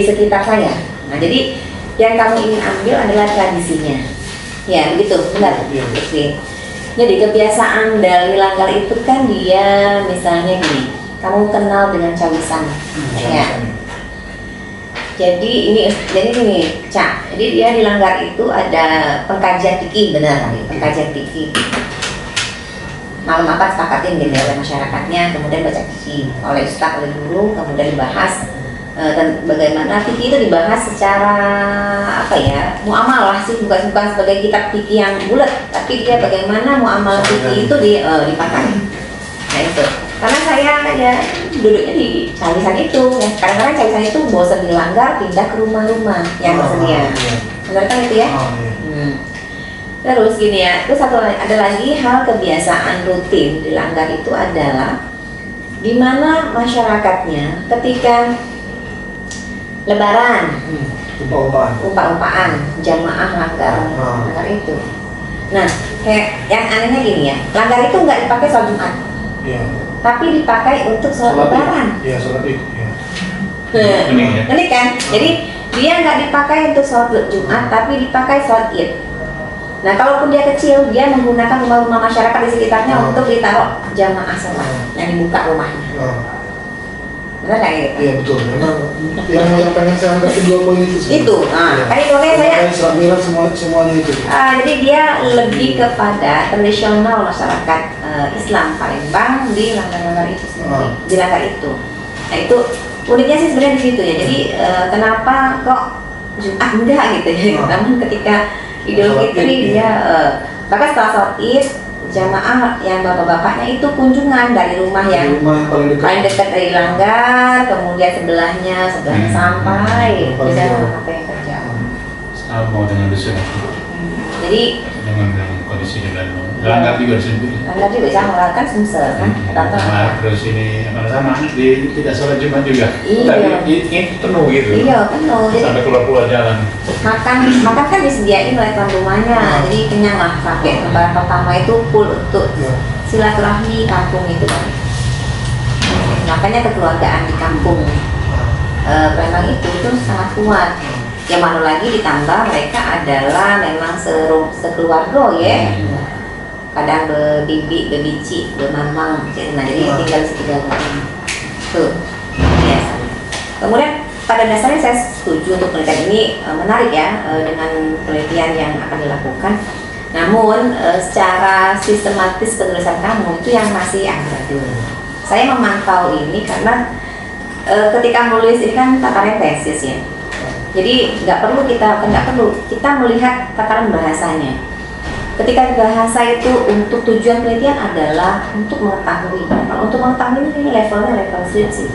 sekitar saya. Nah, jadi yang kamu ingin ambil adalah tradisinya. Ya, begitu, benar. Oke. Jadi kebiasaan dari Langgar itu kan dia misalnya gini, kamu kenal dengan cawisan. Ya. Jadi gini, Cak. Jadi dia di Langgar itu ada pengkajian fikih, benar, pengkajian fikih. Malam apa sepakatin gitu oleh masyarakatnya, kemudian baca fikih oleh ustaz, oleh guru, kemudian dibahas dan bagaimana fikih itu dibahas secara muamalah sih, bukan sebagai kitab fikih yang bulat, tapi dia bagaimana muamalah fikih itu dipakai. Nah itu. Karena saya ya duduknya di cawisan itu, ya. Kadang-kadang cawisan itu bosan di Langgar, pindah ke rumah-rumah yang tersedia. Benar kan itu ya? Terus gini ya, terus ada lagi hal kebiasaan rutin di Langgar itu adalah di mana masyarakatnya ketika Lebaran, umpah-umpahan, jamaah langgar itu. Nah, kayak yang anehnya gini ya, langgar itu nggak dipakai sholat Jumat, tapi dipakai untuk sholat Lebaran. Iya, sholat Id. Ini kan, jadi dia nggak dipakai untuk sholat Jumat, tapi dipakai sholat Id. Nah, kalaupun dia kecil, dia menggunakan rumah-rumah masyarakat di sekitarnya untuk ditaruh jamaah sholat yang dibuka rumahnya. Benar nggak gitu? Iya betul. Memang yang pengen saya angkat kedua poin itu. Itu, kan itu saya. Semuanya itu. Jadi dia lebih kepada tradisional masyarakat Islam Palembang di langgar-langgar itu sendiri, di langgar itu. Nah itu uniknya sih sebenarnya di situ ya. Jadi kenapa kok Jumat enggak gitu ya? Namun ketika Idul Fitri dia bahkan setelah sholat Id, jamaah yang bapak-bapaknya itu kunjungan dari rumah yang paling dekat dari langgar, kemudian sebelahnya sampai di dalam apa yang terjadi. Mau dengan dusun. Jadi dengan kondisi jalan langgar juga disebut. langgar juga bisa mengeluarkan Sumsel kan? Terus ini sama di tidak sholat Jumat juga. Iya. Tapi ini penuh gitu. Iya penuh. Jadi Sampai keluar jalan. makan kan disediain oleh tuan rumahnya, jadi kenyang lah sampai lebaran pertama itu full untuk silaturahmi kampung itu kan. Makanya kekeluargaan di kampung Palembang itu sangat kuat. Yang mana lagi ditambah mereka adalah memang sekeluarga ya. Kadang bebibi, bebici, bemamang, nah jadi tinggal sekitar tuh biasa. Kemudian pada dasarnya saya setuju untuk penelitian ini menarik ya dengan penelitian yang akan dilakukan. Namun secara sistematis penulisan kamu itu yang masih amburadul. Saya memantau ini karena ketika menulis ini kan tataran tesis ya. Jadi nggak perlu kita melihat tataran bahasanya. Ketika bahasa itu untuk tujuan penelitian adalah untuk mengetahui. Kalau untuk mengetahui ini levelnya level skripsi.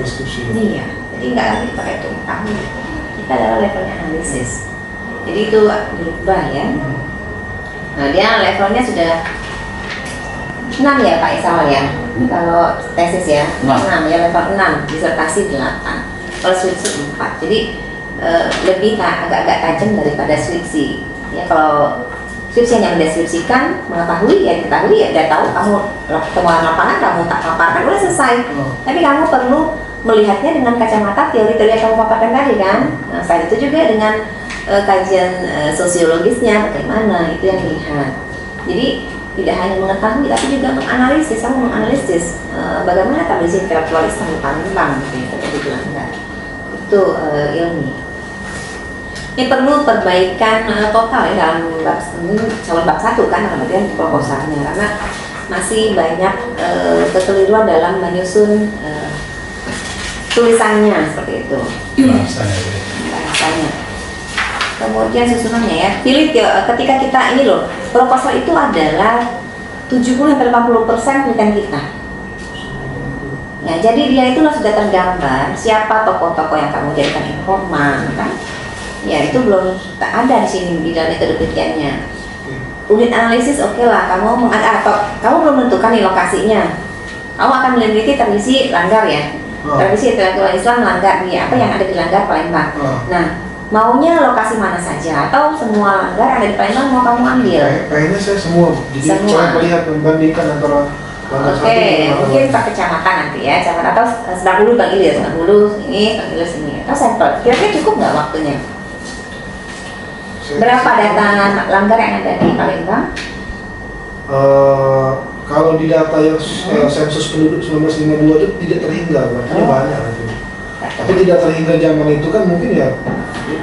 Iya. Jadi nggak lagi pakai itu mengetahui. Kita adalah levelnya analisis. Jadi itu berubah ya. Nah dia levelnya sudah 6 ya Pak Isawal ya. Kalau tesis ya 6 ya, level 6, disertasi 8, kalau skripsi 4. Jadi lebih agak-agak tajam daripada skripsi. Ya kalau skripsi hanya mendeskripsikan, mengetahui ya diketahui ya, udah tahu kamu temuan lapangan kamu tak paparkan udah selesai. Tapi kamu perlu melihatnya dengan kacamata teori-teori yang kamu paparkan tadi kan. Nah selain itu juga dengan kajian sosiologisnya bagaimana itu yang dilihat. Jadi tidak hanya mengetahui tapi juga menganalisis, kamu menganalisis bagaimana tablisi intelektual Islam di Palembang gitu ya, itu ilmi. Ini perlu perbaikan total ya dalam bab ini, calon bab 1 kan kemudian proposalnya karena masih banyak kekeliruan dalam menyusun tulisannya seperti itu. Bahasanya. Kemudian susunannya ya. Pilih ya, ketika kita ini loh, proposal itu adalah 70-80% penelitian kita. Ya, jadi dia itu sudah tergambar siapa tokoh-tokoh yang kamu jadikan informan kan? Ya itu belum tak ada di sini di dalam metode penelitiannya. Unit analisis oke lah, kamu belum menentukan nih lokasinya. Kamu akan meneliti tradisi langgar ya, tradisi intelektual Islam langgar nih apa yang ada di langgar Palembang. Nah maunya lokasi mana saja atau semua langgar yang ada di Palembang mau kamu ambil? Kayaknya saya semua. Jadi saya melihat membandingkan antara mungkin per kecamatan nanti ya, kecamatan atau sedang dulu Bang Ilir, sedang dulu ini, Bang Ilir sini, atau sampel. Kira-kira cukup nggak waktunya? Berapa data langgar yang ada di Palembang? Kalau di data yang sensus penduduk 1952 itu tidak terhingga, artinya banyak. Tapi tidak terhingga zaman itu kan mungkin ya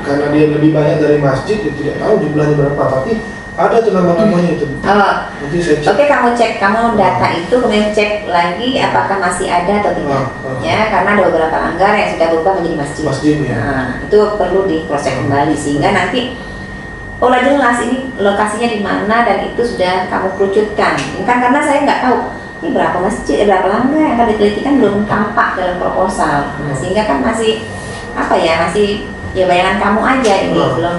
karena dia lebih banyak dari masjid, ya tidak tahu jumlahnya berapa. Tapi ada tuh nama-namanya itu. Nanti saya cek. Oke, kamu cek, kamu data itu kemudian cek lagi apakah masih ada atau tidak. Ya, karena ada beberapa langgar yang sudah berubah menjadi masjid. Masjid ya. Nah, itu perlu di cross check kembali sehingga nanti jelas ini lokasinya di mana dan itu sudah kamu kerucutkan. Kan karena saya nggak tahu ini berapa masjid, berapa langgar yang akan diteliti kan belum tampak dalam proposal. Nah, sehingga kan masih masih ya bayangan kamu aja ini belum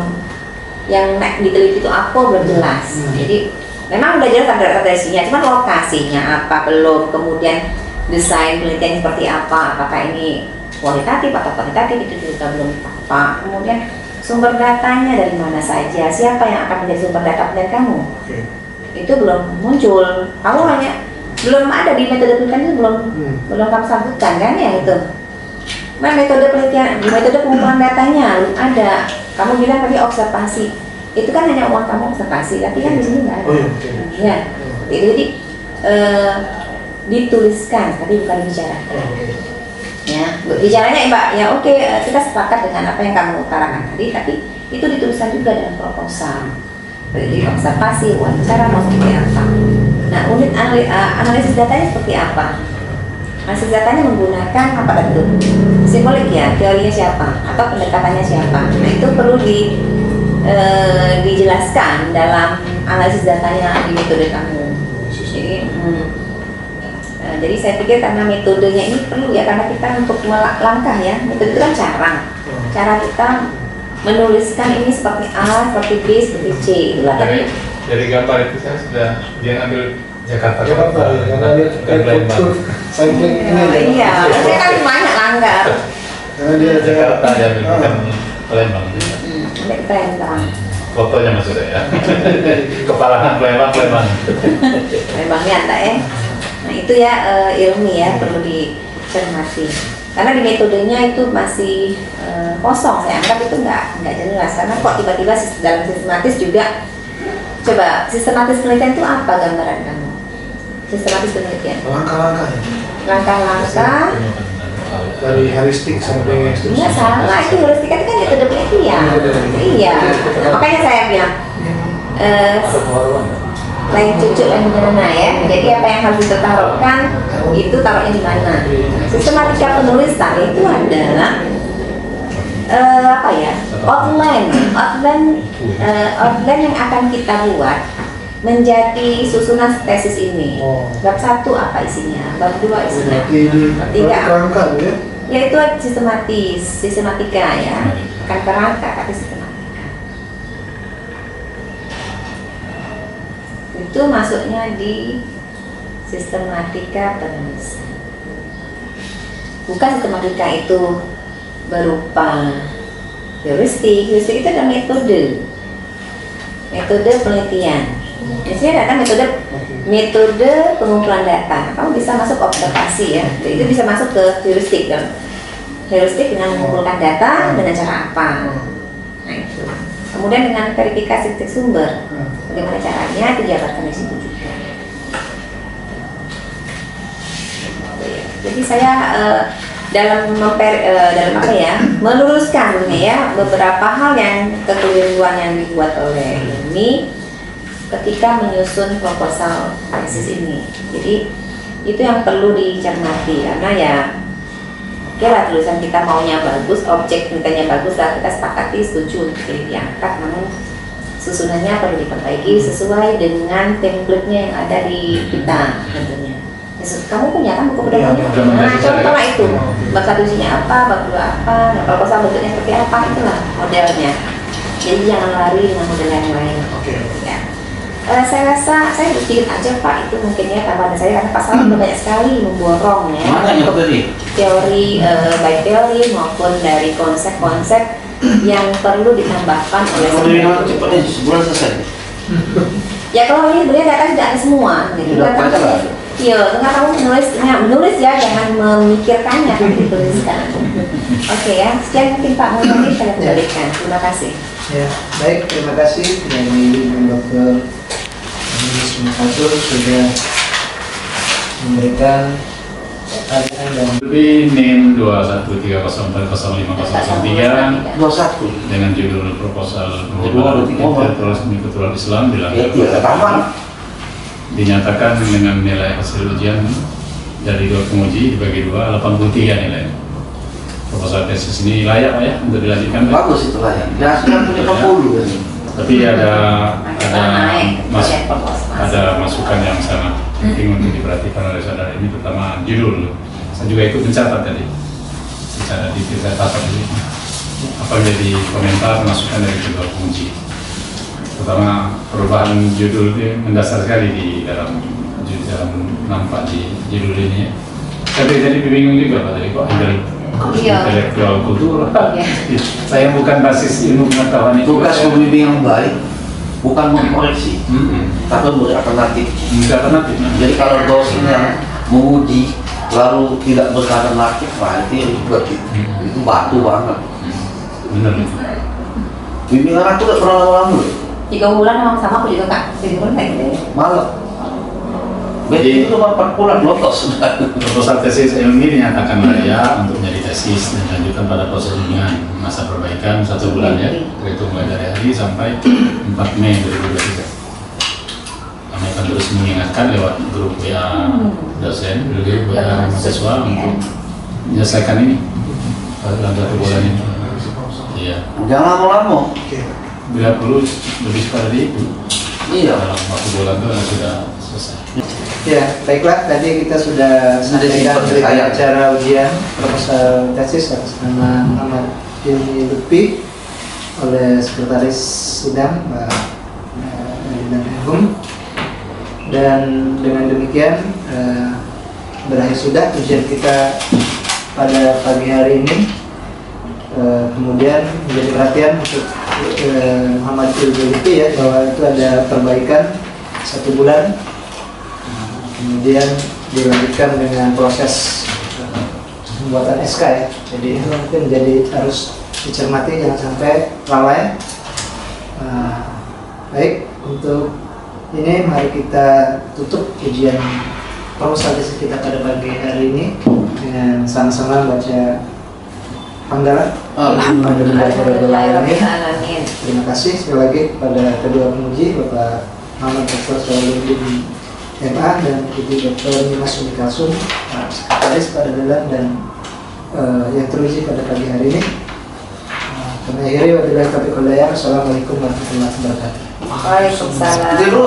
yang diteliti itu apa belum jelas. Jadi memang udah jelas ada tradisinya, cuman lokasinya apa belum, kemudian desain penelitian seperti apa, apakah ini kualitatif atau kuantitatif, itu juga belum apa. Kemudian sumber datanya dari mana saja, siapa yang akan menjadi sumber data penelitian kamu, itu belum muncul. Kamu hanya belum ada di metode penelitian itu belum kamu sebutkan kan ya itu. Nah, metode penelitian, metode pengumpulan datanya belum ada. Kamu bilang tadi observasi, itu kan hanya uang kamu observasi, tapi kan di sini nggak ada. Ya, jadi dituliskan, tapi bukan dibicarakan. Ya, bicaranya ya Mbak, ya oke, kita sepakat dengan apa yang kamu utarakan tadi, tapi itu dituliskan juga dalam proposal. Jadi observasi, wawancara mau seperti apa. Nah, unit analisis datanya seperti apa? Analisis datanya menggunakan apa itu? Simbolik ya, teorinya siapa atau pendekatannya siapa? Nah, itu perlu dijelaskan dalam analisis datanya di metode kamu. Jadi saya pikir karena metodenya ini perlu ya, karena kita untuk melangkah ya, metode itu kan cara kita menuliskan ini seperti A, seperti B, seperti C. Itulah tadi. Dari gambar itu saya sudah dia ambil Jakarta, karena dia sampling ini. Iya, saya kan banyak langgar. Karena dia Jakarta dia bukan Palembang. Sampai ke Palembang. Fotonya mas sudah ya. Kepala Palembang. Palembangnya ada ya. Nah itu ya ilmi ya, perlu dicermati. Karena di metodenya itu masih kosong, saya anggap itu nggak jelas. Karena kok tiba-tiba dalam sistematis juga. Coba sistematis penelitian itu apa gambaran kamu? Sistematis penelitian. Langkah-langkah ya. Langkah-langkah. Dari heuristik sampai Nggak salah, itu heuristik itu kan metode penelitian. Iya. Makanya saya bilang. Lain cucuk lain mana ya. Jadi apa yang harus ditaruhkan itu taruhnya di mana. Sistematika penulisan itu adalah apa ya, outline yang akan kita buat menjadi susunan tesis ini. Bab 1 apa isinya, bab 2 isinya, bab 3 yaitu sistematika ya, bukan kerangka tapi sistematika. Itu masuknya di sistematika penulisan. Bukan sistematika itu berupa heuristik itu adalah metode penelitian. Misalnya data metode pengumpulan data, kamu bisa masuk observasi ya, itu bisa masuk ke heuristik dan heuristik dengan mengumpulkan data dengan cara apa. Nah itu. Kemudian dengan verifikasi titik sumber, bagaimana caranya itu dijabarkan di situ juga. Jadi saya dalam apa ya, meluruskan ya beberapa hal yang kekeliruan yang dibuat oleh ini ketika menyusun proposal tesis ini. Jadi itu yang perlu dicermati, karena ya oke lah tulisan kita maunya bagus, objek penelitiannya bagus lah, kita sepakati setuju untuk diangkat, namun susunannya perlu diperbaiki sesuai dengan template-nya yang ada di kita tentunya. Kamu punya kan buku pedomannya? Nah, contohlah itu. Bab 1 isinya apa, bab 2 apa, nah, proposal bentuknya seperti apa, itulah modelnya. Jadi jangan lari dengan model yang lain. Ya. Saya rasa saya sedikit aja Pak, itu mungkin ya tambahan saya, karena Pak Salam banyak sekali memborong ya untuk teori baik teori maupun dari konsep-konsep yang perlu ditambahkan oleh sebulan selesai. Ya kalau ini sebenarnya data tidak ada semua gitu. Iya, tengah kamu menulis ya, jangan memikirkannya tapi dituliskan. Oke ya, sekian mungkin Pak Muhammad, saya kembalikan. Terima kasih. Ya, baik, terima kasih dari Dr. Fatul sudah memberikan pertanyaan dan NIM 213040503 dengan judul proposal Ketua Islam dinyatakan dengan nilai hasil ujian dari 2 penguji dibagi 2, 83 nilai. Proposal tesis ini layak ya untuk dilanjutkan. Bagus itu layak. Ya sudah 50. Tapi ada masukan yang sangat penting untuk diperhatikan oleh saudara ini, terutama judul. Saya juga ikut mencatat tadi. Secara detail saya catat ini. Apa menjadi komentar masukan dari kedua penguji. Pertama, perubahan judul ini mendasar sekali di dalam nampak di judul ini ya. Tapi tadi bingung juga Pak tadi kok Iya. intelektual kultur. Iya. Saya bukan basis ilmu pengetahuan itu. Tugas pembimbing yang baik bukan mengkoreksi, tapi memberi alternatif. Enggak alternatif. Jadi kalau dosen yang menguji lalu tidak beralternatif, nah itu berarti itu batu banget. Benar. Bimbingan aku udah pernah lama 3 bulan emang sama aku juga Kak. 3 bulan kayak gitu ya. malam. Jadi itu cuma 4 bulan lolos sudah. Proposal tesis ilmi dinyatakan layak untuk menjadi tesis dan dilanjutkan pada proses bimbingan masa perbaikan 1 bulan ya, terhitung mulai dari hari sampai 4 Mei 2023. Kami akan terus mengingatkan lewat grup WA dosen, grup WA mahasiswa untuk menyelesaikan ini dalam 1 bulan ini. Iya, Jangan lama-lama. bila perlu lebih dari itu. Iya. Dalam 1 bulan itu sudah selesai. Ya, baiklah. Tadi kita sudah sampaikan berita acara ujian proposal tesis atas nama Muhammad Hilmi Lutfi oleh Sekretaris Sidang Mbak Elina Hum. Dan dengan demikian berakhir sudah ujian kita pada pagi hari ini. Kemudian menjadi perhatian untuk Muhammad Hilmi Lutfi ya, bahwa itu ada perbaikan 1 bulan. Kemudian dilanjutkan dengan proses pembuatan SK ya. Jadi itu mungkin harus dicermati, jangan sampai lalai. Baik, untuk ini mari kita tutup ujian proposal tesis kita pada pagi hari ini dengan sama-sama baca hamdalah. Alhamdulillahirobbilalamin. Terima kasih sekali lagi kepada kedua penguji, Bapak Muhammad Dr. Shalawuddin MA dan Ibu Dr. Nima Sumikalsum, Sekretaris Peradilan dan yang teruji pada pagi hari ini. Kami akhiri wabillahi taufiq wal hidayah. Assalamualaikum warahmatullahi wabarakatuh. Waalaikumsalam. Jadi dulu